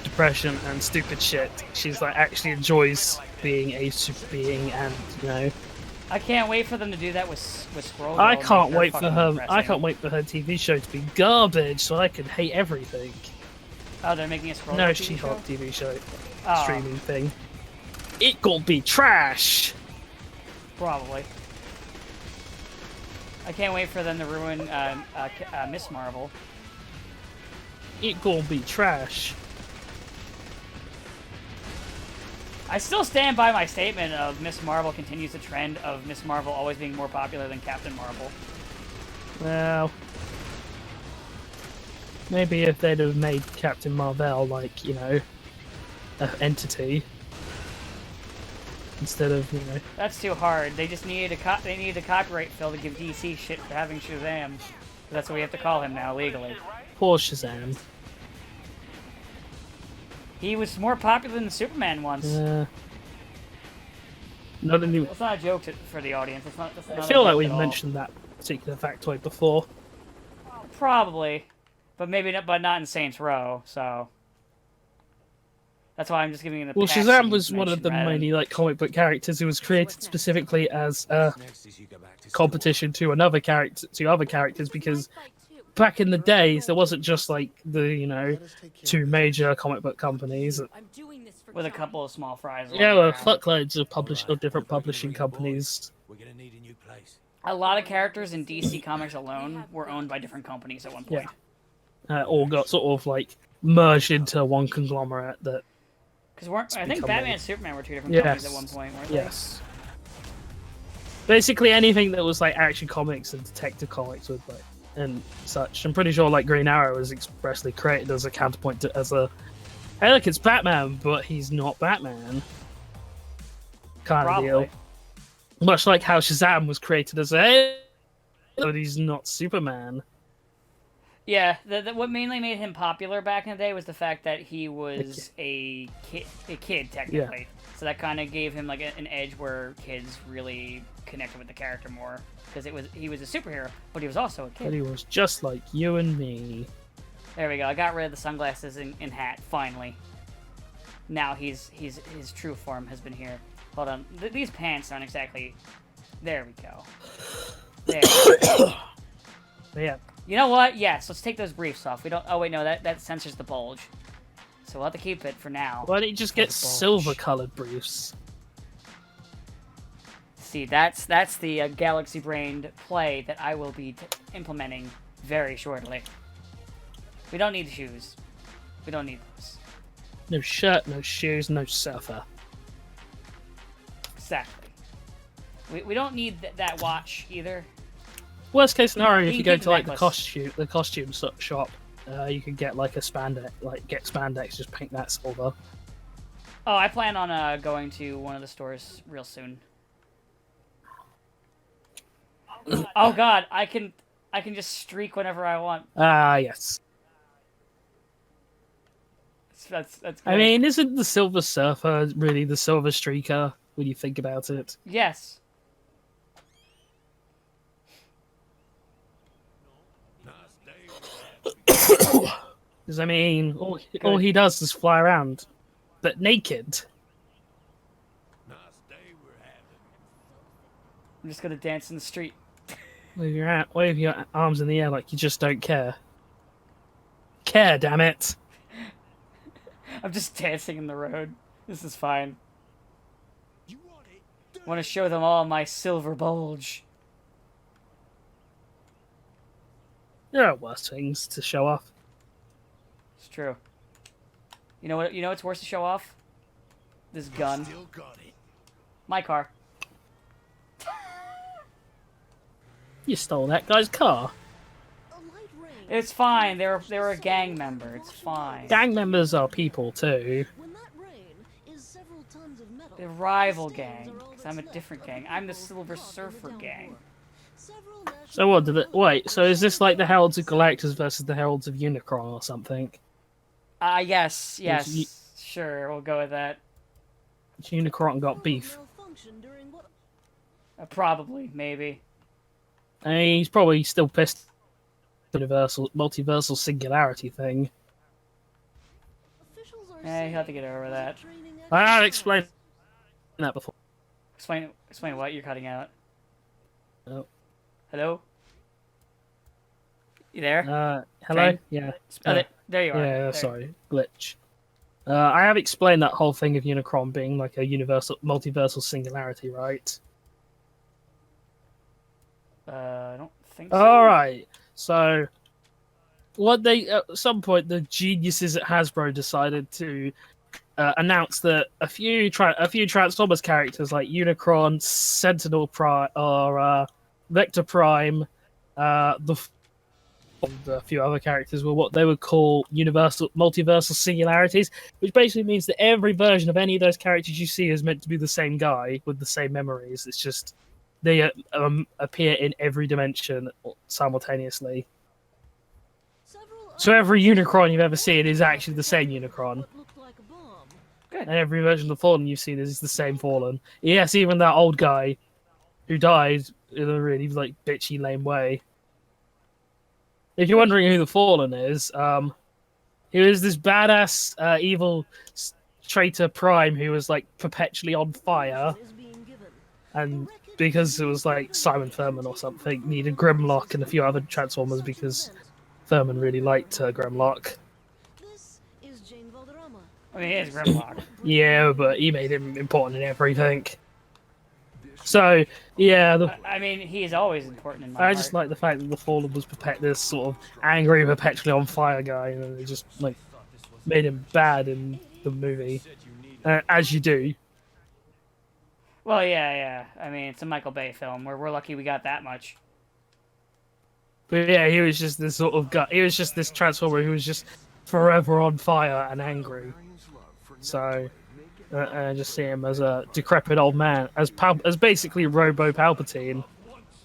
depression and stupid shit. She's like actually enjoys being a super being, and I can't wait for them to do that with Scroll. I Girl, can't make wait for fucking her. I depressing. can't wait for her TV show to be garbage, so I can hate everything. Oh, they're making a Scroll. No, Girl TV She-Hulk show? TV show, Oh, streaming thing. It gonna be trash. probably. I can't wait for them to ruin Miss Marvel. It gonna be trash. I still stand by my statement of Miss Marvel continues the trend of Miss Marvel always being more popular than Captain Marvel. Well, maybe if they'd have made Captain Marvel like an entity instead of That's too hard. They just needed a copyright fill to give DC shit for having Shazam. That's what we have to call him now legally. poor Shazam. He was more popular than Superman once. Not any. That's not a joke for the audience. That's not I a feel like joke we've at all. mentioned that particular factoid before. Probably, but maybe not. But not in Saints Row. So that's why I'm just giving it the. Well, pass Shazam and was one of mention the rather than- many like comic book characters who was created specifically as a competition to other characters because back in the days there wasn't just like the two major comic book companies. with a couple of small fries. Yeah, well, fuckloads of different publishing companies. We're gonna need a new place. A lot of characters in DC Comics alone were owned by different companies at one point. All got sort of like merged into one conglomerate that. Because I think become Batman one. and Superman were two different Yes. companies at one point, weren't they? Yes. Basically anything that was like action comics and detective comics with like and such. I'm pretty sure like Green Arrow was expressly created as a counterpoint to as a hey look it's Batman but he's not Batman kind of Probably. deal. Much like how Shazam was created as a hey but he's not Superman. Yeah, what mainly made him popular back in the day was the fact that he was a kid technically. So that kind of gave him like an edge where kids really connected with the character more because he was a superhero, but he was also a But kid. he was just like you and me. There we go. I got rid of the sunglasses and hat finally. Now his true form has been here. Hold on, these pants aren't exactly. There we go. There. But yeah. You know what? Yes, let's take those briefs off. We don't. Oh wait, no, that censors the bulge. So we'll have to keep it for now. Why don't you just get silver colored briefs? See, that's the Galaxy Brained play that I will be implementing very shortly. We don't need shoes. We don't need this. No shirt, no shoes, no surfer. Exactly. We don't need that watch either. Worst case scenario, if You you can go keep to like the the costume shop, you can get like a spandex, get spandex, just paint that silver. Oh, I plan on going to one of the stores real soon. Oh god, I can just streak whenever I want. Ah, yes. That's great. I mean, isn't the Silver Surfer really the Silver Streaker when you think about it? Yes. Because I mean, all he does is fly around, but naked. I'm just gonna dance in the street. Wave your arms in the air like you just don't care. Care, damn it! I'm just dancing in the road. This is fine. Want to show them all my silver bulge. There are worse things to show off. It's true. You know what? You know what's worse to show off? This gun. Still got it. My car. You stole that guy's car. It's fine. They're a gang member. It's fine. Gang members are people too. The rival gang. 'Cause I'm a different gang. I'm the Silver Surfer gang. So what did it? Wait. So is this like the Heralds of Galactus versus the Heralds of Unicron or something? Yes. You- Sure, we'll go with that. Unicron got beef. Probably, maybe. I mean, he's probably still pissed. Multiversal singularity thing. You have to get over that. I've explained that before. Explain what you're cutting out. Oh. Hello? You there? Hello? Train? Yeah. There you are. Yeah, There. sorry. Glitch. I have explained that whole thing of Unicron being like a multiversal singularity, right? I don't think so. Alright. So, at some point, the geniuses at Hasbro decided to announce that a few Transformers characters like Unicron, Sentinel Prime, or Vector Prime, and a few other characters were what they would call multiversal singularities, which basically means that every version of any of those characters you see is meant to be the same guy with the same memories. It's just they appear in every dimension simultaneously. So every Unicron you've ever seen is actually the same Unicron. Good. And every version of the Fallen you've seen is the same Fallen. Yes, even that old guy who died in a really like bitchy, lame way. If you're wondering who the Fallen is, he was this badass, evil traitor Prime who was like perpetually on fire, and because it was like Simon Thurman or something, needed Grimlock and a few other Transformers because Thurman really liked Grimlock. I mean, he is Grimlock. Yeah, but he made him important in everything. So, yeah, I mean, he's always important in my I heart. just like the fact that the Fallen was this sort of angry, perpetually on fire guy, and they just like made him bad in the movie, as you do. Well, yeah. I mean, it's a Michael Bay film. We're lucky we got that much. But yeah, he was just this sort of guy. He was just this Transformer who was just forever on fire and angry. So, I just see him as a decrepit old man, as basically Robo Palpatine,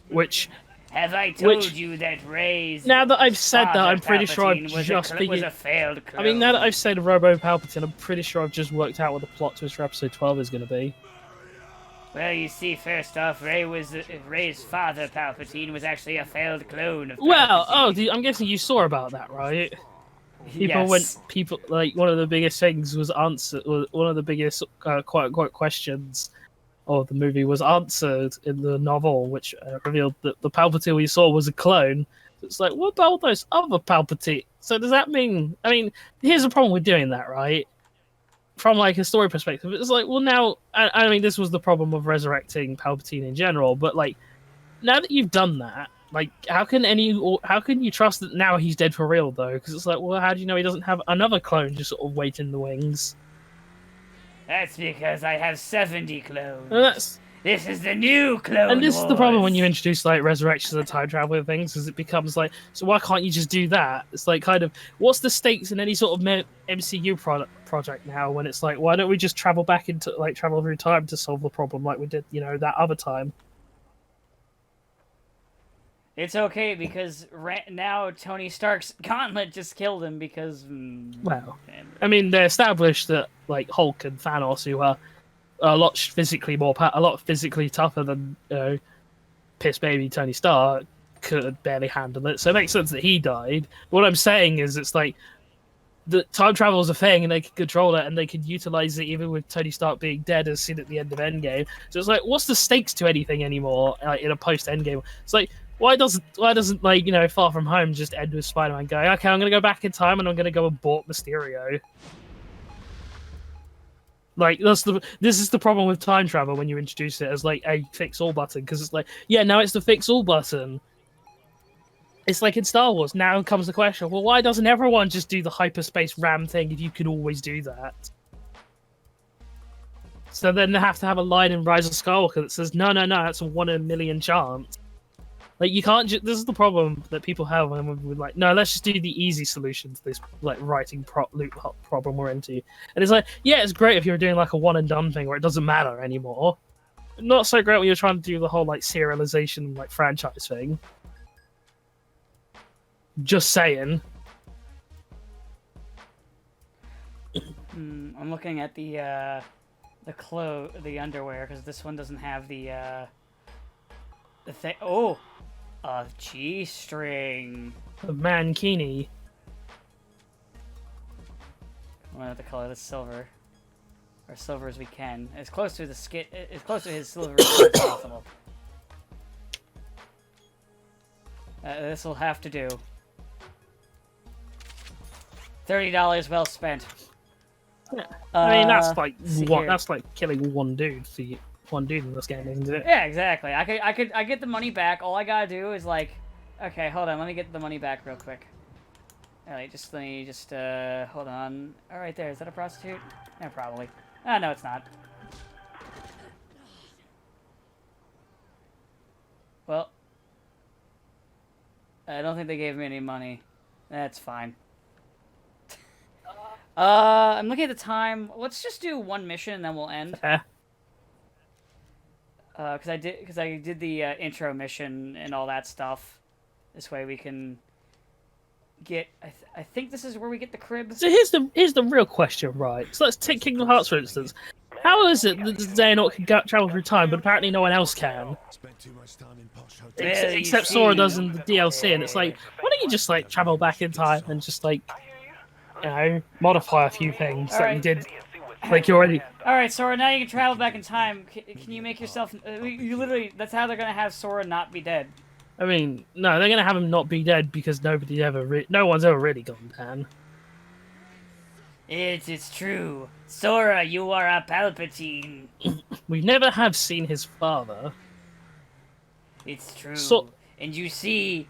which. Have I told you that Rey's Now that I've said that, father I'm pretty sure I've Palpatine just was a failed clone? I mean, now that I've said Robo Palpatine, I'm pretty sure I've just worked out what the plot twist for episode 12 is going to be. Well, you see, first off, Rey's father Palpatine was actually a failed clone of Well, Palpatine. I'm guessing you saw about that, right? People like one of the biggest things was one of the biggest quote unquote questions of the movie was answered in the novel, which revealed that the Palpatine we saw was a clone. It's like, what about those other Palpatine? So does that mean? I mean, here's the problem with doing that, right? From like a story perspective, it's like, well, now I mean, this was the problem of resurrecting Palpatine in general, but like, now that you've done that, Like, how can you trust that now he's dead for real though? Because it's like, well, how do you know he doesn't have another clone just sort of waiting in the wings? That's because I have 70 clones. And that's This is the new Clone and this is the problem when Wars. you introduce like resurrections and time travel and things, is it becomes like, so why can't you just do that? It's like, kind of, what's the stakes in any sort of MCU project now when it's like, why don't we just travel back into like travel through time to solve the problem like we did, that other time? It's okay because now Tony Stark's gauntlet just killed him because. Well, I mean, they established that like Hulk and Thanos, who are a lot physically tougher than piss baby Tony Stark, could barely handle it. So it makes sense that he died. What I'm saying is, it's like the time travel is a thing, and they can control it, and they can utilize it even with Tony Stark being dead, as seen at the end of Endgame. So it's like, what's the stakes to anything anymore? Like in a post Endgame, it's like. Why doesn't Far From Home just end with Spider-Man going, okay, I'm gonna go back in time and I'm gonna go abort Mysterio? Like this is the problem with time travel when you introduce it as like a fix-all button, because it's like, yeah, now it's the fix-all button. It's like in Star Wars. Now comes the question: well, why doesn't everyone just do the hyperspace ram thing if you can always do that? So then they have to have a line in Rise of Skywalker that says, no, that's a 1 in a million chance. Like, you can't this is the problem that people have when we're like, no, let's just do the easy solution to this, like, writing loop problem we're into. And it's like, yeah, it's great if you're doing, like, a one-and-done thing where it doesn't matter anymore. Not so great when you're trying to do the whole, like, serialization, like, franchise thing. Just saying. I'm looking at the underwear, because this one doesn't have the thing. Oh! A G-string. A mankini. I'm gonna have to color this silver, or silver as we can, as close to his silver as possible. This will have to do. $30 well spent. Yeah. I mean, that's like here. that's like killing one dude in this game, isn't it? Yeah, exactly. I get the money back. All I gotta do is like, okay, hold on, let me get the money back real quick. Alright, let me just hold on. All right, there. Is that a prostitute? Yeah, probably. Ah, no, it's not. Well, I don't think they gave me any money. That's fine. I'm looking at the time. Let's just do one mission and then we'll end. Because I did the intro mission and all that stuff. This way we can get. I think this is where we get the crib. So here's the real question, right? So let's take Kingdom Hearts for instance. How is it that Xehanort can travel through time, but apparently no one else can? Spent too much time in posh hotels. Except Sora does in the DLC, and it's like, why don't you just like travel back in time and just like, modify a few things that you did, like you already. All right, Sora. Now you can travel back in time. Can you make yourself? You literally. That's how they're gonna have Sora not be dead. I mean, no, they're gonna have him not be dead because no one's ever really gone down. It's true. Sora, you are a Palpatine. We never have seen his father. It's true. So- And you see,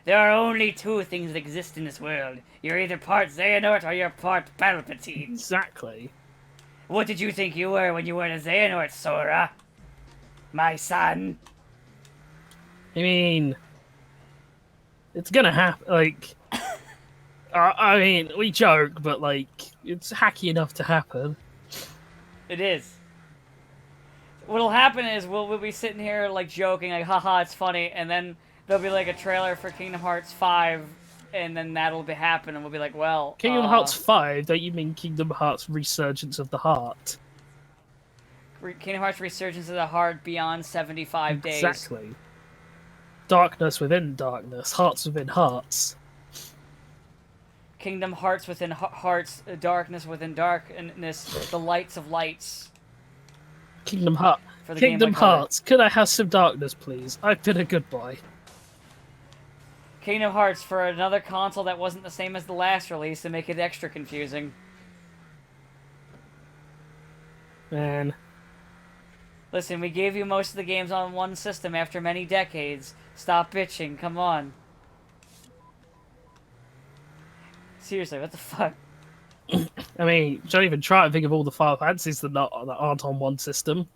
there are only two things that exist in this world. You're either part Xehanort or you're part Palpatine. Exactly. What did you think you were when you were a Xehanort, Sora? My son? I mean, it's gonna happen. Like, I mean, we joke, but like, it's hacky enough to happen. It is. What'll happen is we'll be sitting here like joking, like haha, it's funny, and then there'll be like a trailer for Kingdom Hearts 5, and then that'll be happening, and we'll be like, well, Kingdom Hearts 5? Don't you mean Kingdom Hearts Resurgence of the Heart? Kingdom Hearts Resurgence of the Heart Beyond 75 days. Exactly. Darkness within darkness, hearts within hearts. Kingdom Hearts within hearts, darkness within darkness, the lights of lights. Kingdom Hearts. For the Game Kingdom Boy Color. Hearts. Could I have some darkness, please? I've been a good boy. Kingdom Hearts for another console that wasn't the same as the last release to make it extra confusing. Man. Listen, we gave you most of the games on one system after many decades. Stop bitching, come on. Seriously, what the fuck? I mean, don't even try and think of all the Final Fantasies that aren't on one system.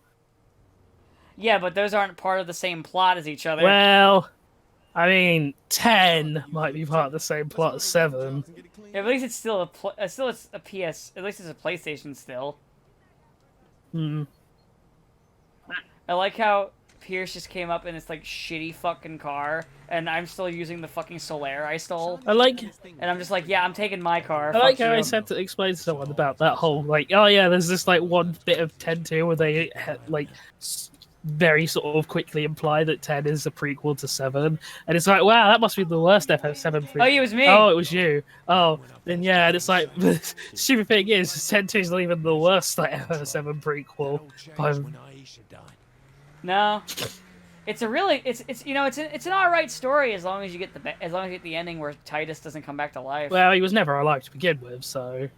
Yeah, but those aren't part of the same plot as each other. Well, I mean, 10 might be part of the same plot as 7. Yeah, at least it's still it's a PS. At least it's a PlayStation still. Hmm. I like how Pierce just came up in this like shitty fucking car, and I'm still using the fucking Solaire I stole. I like And I'm just like, yeah, I'm taking my car. I like fuck how I you. said to explain to someone about that whole like, oh yeah, there's this like one bit of 10-2 where they like very sort of quickly imply that 10 is a prequel to 7, and it's like, wow, that must be the worst FF7 prequel. Oh, it was me. Oh, it was you. Oh, then yeah, and it's like the stupid thing is 10-2 is not even the worst like FF7 prequel. When Aisha died. No, it's a really it's you know it's an alright story as long as you get the ending where Titus doesn't come back to life. Well, he was never alive to begin with, so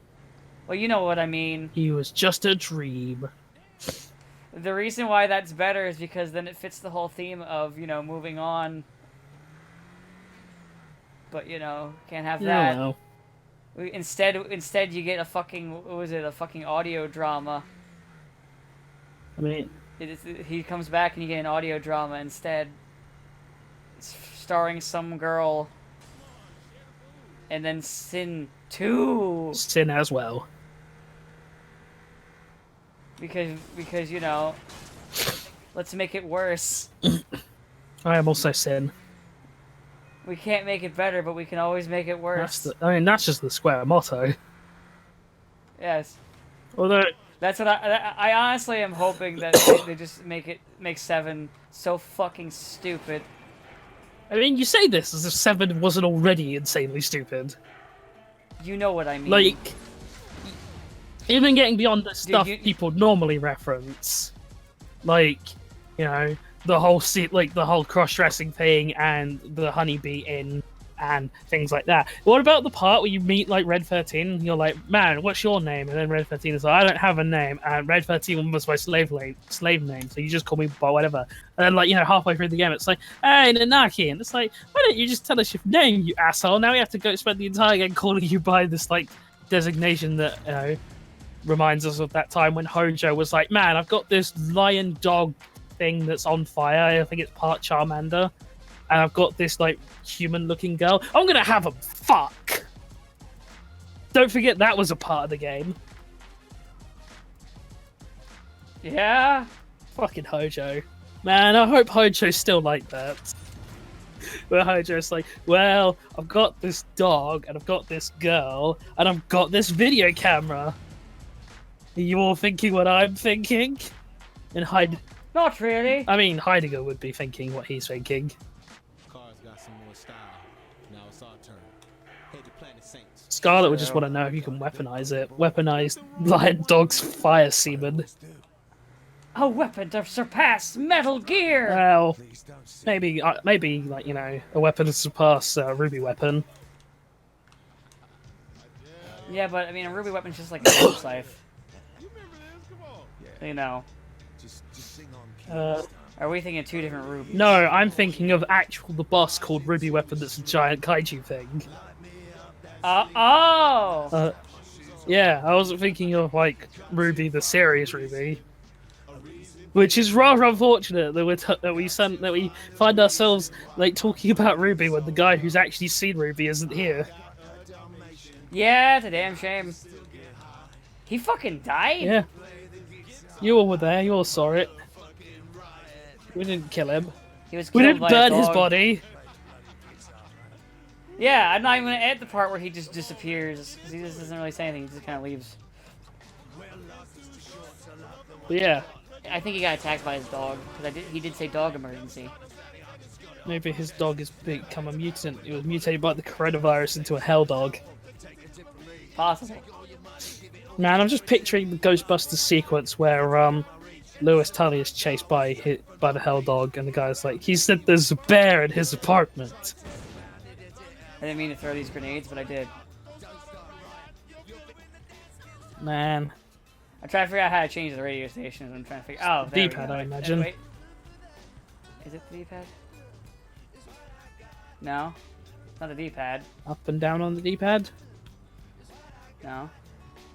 Well, you know what I mean. he was just a dream. The reason why that's better is because then it fits the whole theme of, you know, moving on. But, you know, can't have that. No. Instead you get a fucking, what was it, a fucking audio drama. I mean, He comes back and you get an audio drama instead. It's starring some girl. And then Sin 2. Sin as well. Because you know, let's make it worse. I am also Sin. We can't make it better, but we can always make it worse. That's just the Square motto. Yes. Although, That's what I honestly am hoping that they just make 7 so fucking stupid. I mean, you say this as if 7 wasn't already insanely stupid. You know what I mean. Like, even getting beyond the stuff you- people normally reference, like, you know, the whole the whole cross-dressing thing and the honeybee inn and things like that. What about the part where you meet like Red 13? And you're like, man, what's your name? And then Red 13 is like, I don't have a name. And Red 13 was my slave name, so you just call me by whatever. And then like, you know, halfway through the game, it's like, hey, Nanaki, and it's like, why don't you just tell us your name, you asshole? Now we have to go spend the entire game calling you by this like designation that, you know, reminds us of that time when Hojo was like, man, I've got this lion dog thing that's on fire. I think it's part Charmander. And I've got this, like, human-looking girl. I'm gonna have them fuck! Don't forget that was a part of the game. Yeah. Fucking Hojo. Man, I hope Hojo's still like that. Where Hojo's like, well, I've got this dog, and I've got this girl, and I've got this video camera. Are you all thinking what I'm thinking? And Not really. I mean, Heidegger would be thinking what he's thinking. Car's got some more style. Now it's our turn. Head to Planet Saints. Scarlet would just want to know if you can weaponize it. Weaponize Lion Dog's fire semen. A weapon to surpass Metal Gear. Well, Please don't say maybe like, you know, a weapon to surpass Ruby weapon. Yeah, but I mean, a ruby weapon's just like a sword scythe. You know. just sing on key. Are we thinking 2 different rubies? No, I'm thinking of the boss called Ruby Weapon that's a giant kaiju thing. Oh. Yeah, I wasn't thinking of, like, Ruby, the series Ruby. Which is rather unfortunate that we find ourselves, like, talking about Ruby when the guy who's actually seen Ruby isn't here. Yeah, it's a damn shame. He fucking died? Yeah. You all were there, you all saw it. We didn't kill him. He was We killed didn't by a burn his dog. body. Yeah, I'm not even gonna add the part where he just disappears. 'Cause he just doesn't really say anything, he just kind of leaves. But yeah, I think he got attacked by his dog. Because he did say dog emergency. maybe his dog has become a mutant. It was mutated by the coronavirus into a hell dog. Possible. Man, I'm just picturing the Ghostbusters sequence where Lewis Tully is chased by the hell dog, and the guy's like, he said there's a bear in his apartment. I didn't mean to throw these grenades, but I did. Man, I'm trying to figure out how to change the radio stations. I'm trying to figure. Oh, there we D-pad, go. I imagine. Wait. Is it the D-pad? No, it's not the D-pad. Up and down on the D-pad. No,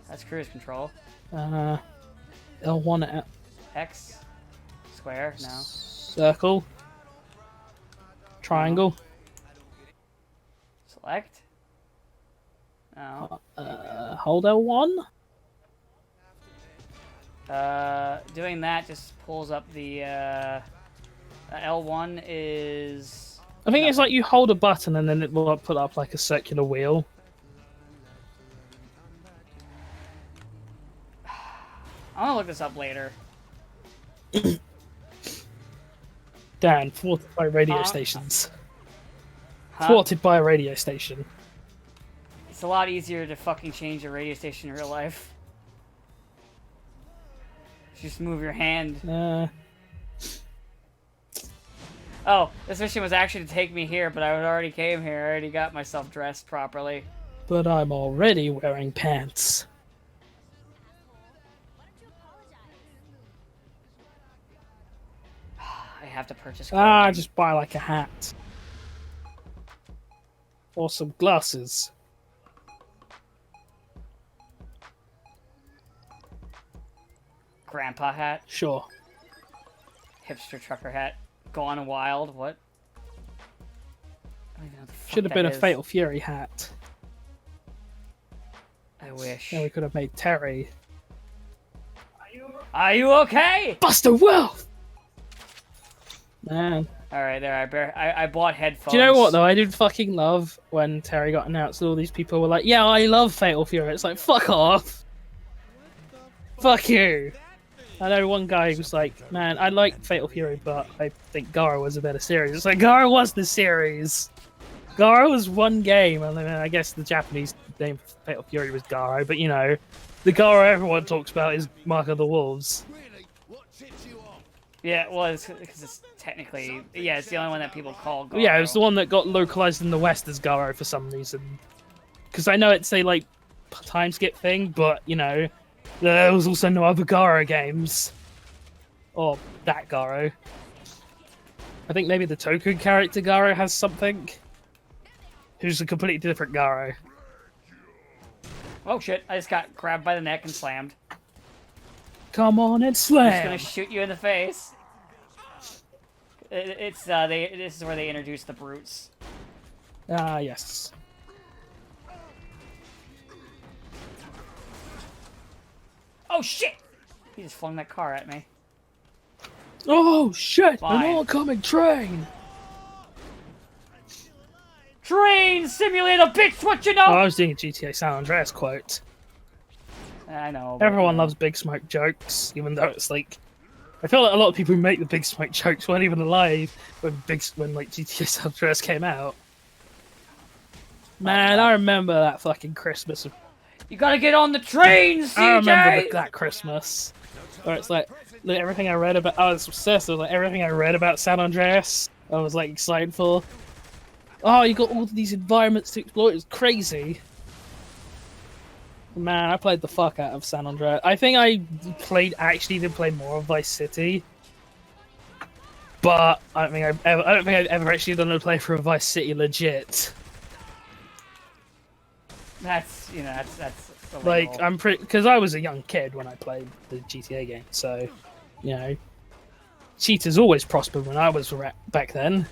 that's cruise control. L1 at X, square. No. circle. Triangle. Select. No. Hold L1. Doing that just pulls up the L1 is. I think it's like you hold a button and then it will put up like a circular wheel. I'm gonna look this up later. Dan, thwarted by radio stations. Huh? Thwarted by a radio station. It's a lot easier to fucking change a radio station in real life. Just move your hand. Oh, this mission was actually to take me here, but I already came here. I already got myself dressed properly. But I'm already wearing pants. I have to purchase. Just buy like a hat. Or some glasses. Grandpa hat, Sure. hipster trucker hat, gone wild. What? I don't even know what the fuck Should have that been a is. Fatal Fury hat. I wish. Then we could have made Terry. Are you okay? Buster Wolf! Man. All right, there. I bought headphones. Do you know what though? I did fucking love when Terry got announced and all these people were like, yeah, I love Fatal Fury. It's like, fuck off. Fuck you. I know one guy was like, man, I like Fatal Fury, but I think Gara was a better series. It's like, Gara was the series. Gara was one game, and then I guess the Japanese name for Fatal Fury was Gara, but you know, the Gara everyone talks about is Mark of the Wolves. Really? What tips you off? Yeah, well, it's because it's technically, yeah, it's the only one that people call. Garo. Yeah, it was the one that got localized in the West as Garo for some reason. Because I know it's a like time skip thing, but you know, there was also no other Garo games. Or that Garo. I think maybe the Toku character Garo has something. Who's a completely different Garo. Oh shit! I just got grabbed by the neck and slammed. Come on and I'm just slam! gonna shoot you in the face. This is where they introduce the brutes. Ah, yes. Oh shit! He just flung that car at me. Oh shit! Fine. An oncoming train! Train simulator, bitch! What you know? Oh, I was doing a GTA San Andreas quote. I know. But, Everyone you know. loves Big Smoke jokes, even though it's like, I feel like a lot of people who make the Big Smoke jokes weren't even alive when like GTA San Andreas came out. Man, I remember that fucking Christmas. You gotta get on the train, CJ. I remember that Christmas where it's like everything I read about. I was obsessed. It was like everything I read about San Andreas. I was like excited for. Oh, you got all these environments to explore. It was crazy. Man, I played the fuck out of San Andreas. I think I actually did play more of Vice City, but I don't think I've ever actually done a playthrough of Vice City legit. That's that's illegal. Like I'm pretty because I was a young kid when I played the GTA game, so you know, cheaters always prospered when I was back then.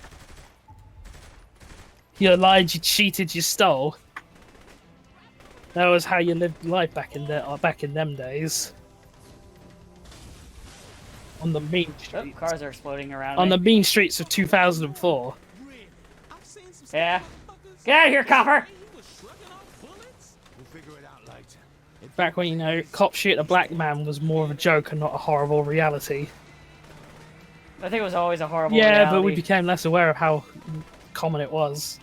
You lied, you cheated, you stole. That was how you lived life back in them days. On the mean Oh, streets. cars are exploding around On me. the mean streets of 2004. I've seen some Yeah. motherfuckers. Get out of here, copper! He was shrugging off bullets. We'll figure it out later. Back when, you know, cop shit a black man was more of a joke and not a horrible reality. I think it was always a horrible. Yeah, but we reality. became less aware of how common it was.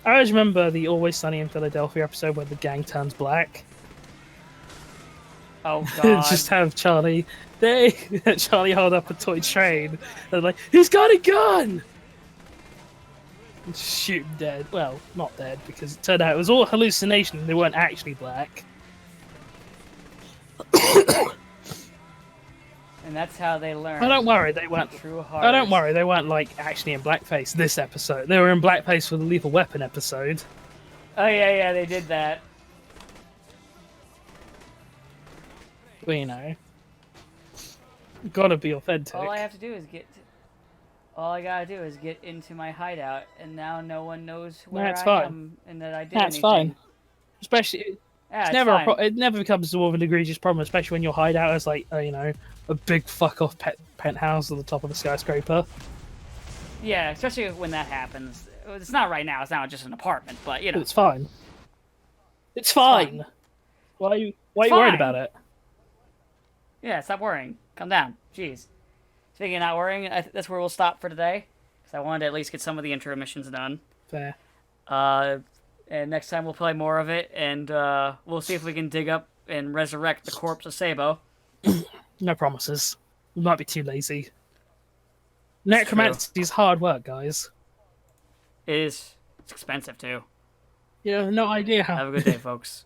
I always remember the Always Sunny in Philadelphia episode where the gang turns black. Oh god. Just have Charlie hold up a toy train and like, he's got a gun! And just shoot him dead. Well, not dead, because it turned out it was all hallucination and they weren't actually black. And that's how they learn. Oh, don't worry, they weren't. True Oh, heart. don't worry, they weren't like actually in blackface this episode. They were in blackface for the Lethal Weapon episode. Oh yeah, they did that. But, you know, gotta be authentic. All I have to do is get. All I gotta do is get into my hideout, and now no one knows where That's I fine. am and that I did That's anything. fine. Especially, Yeah, it's it's never fine. it never becomes more of an egregious problem, especially when your hideout is like, you know, a big fuck off penthouse at the top of the skyscraper. Yeah, especially when that happens. It's not right now. It's not just an apartment, but you know. It's fine. It's fine. Why are you worried fine. about it? Yeah, stop worrying. Calm down. Jeez. Speaking of not worrying, that's where we'll stop for today. Because I wanted to at least get some of the intro missions done. Fair. And next time we'll play more of it, and we'll see if we can dig up and resurrect the corpse of Sabo. No promises. We might be too lazy. Necromancy is hard work, guys. It's expensive, too. You have no idea Have how. a good day, folks.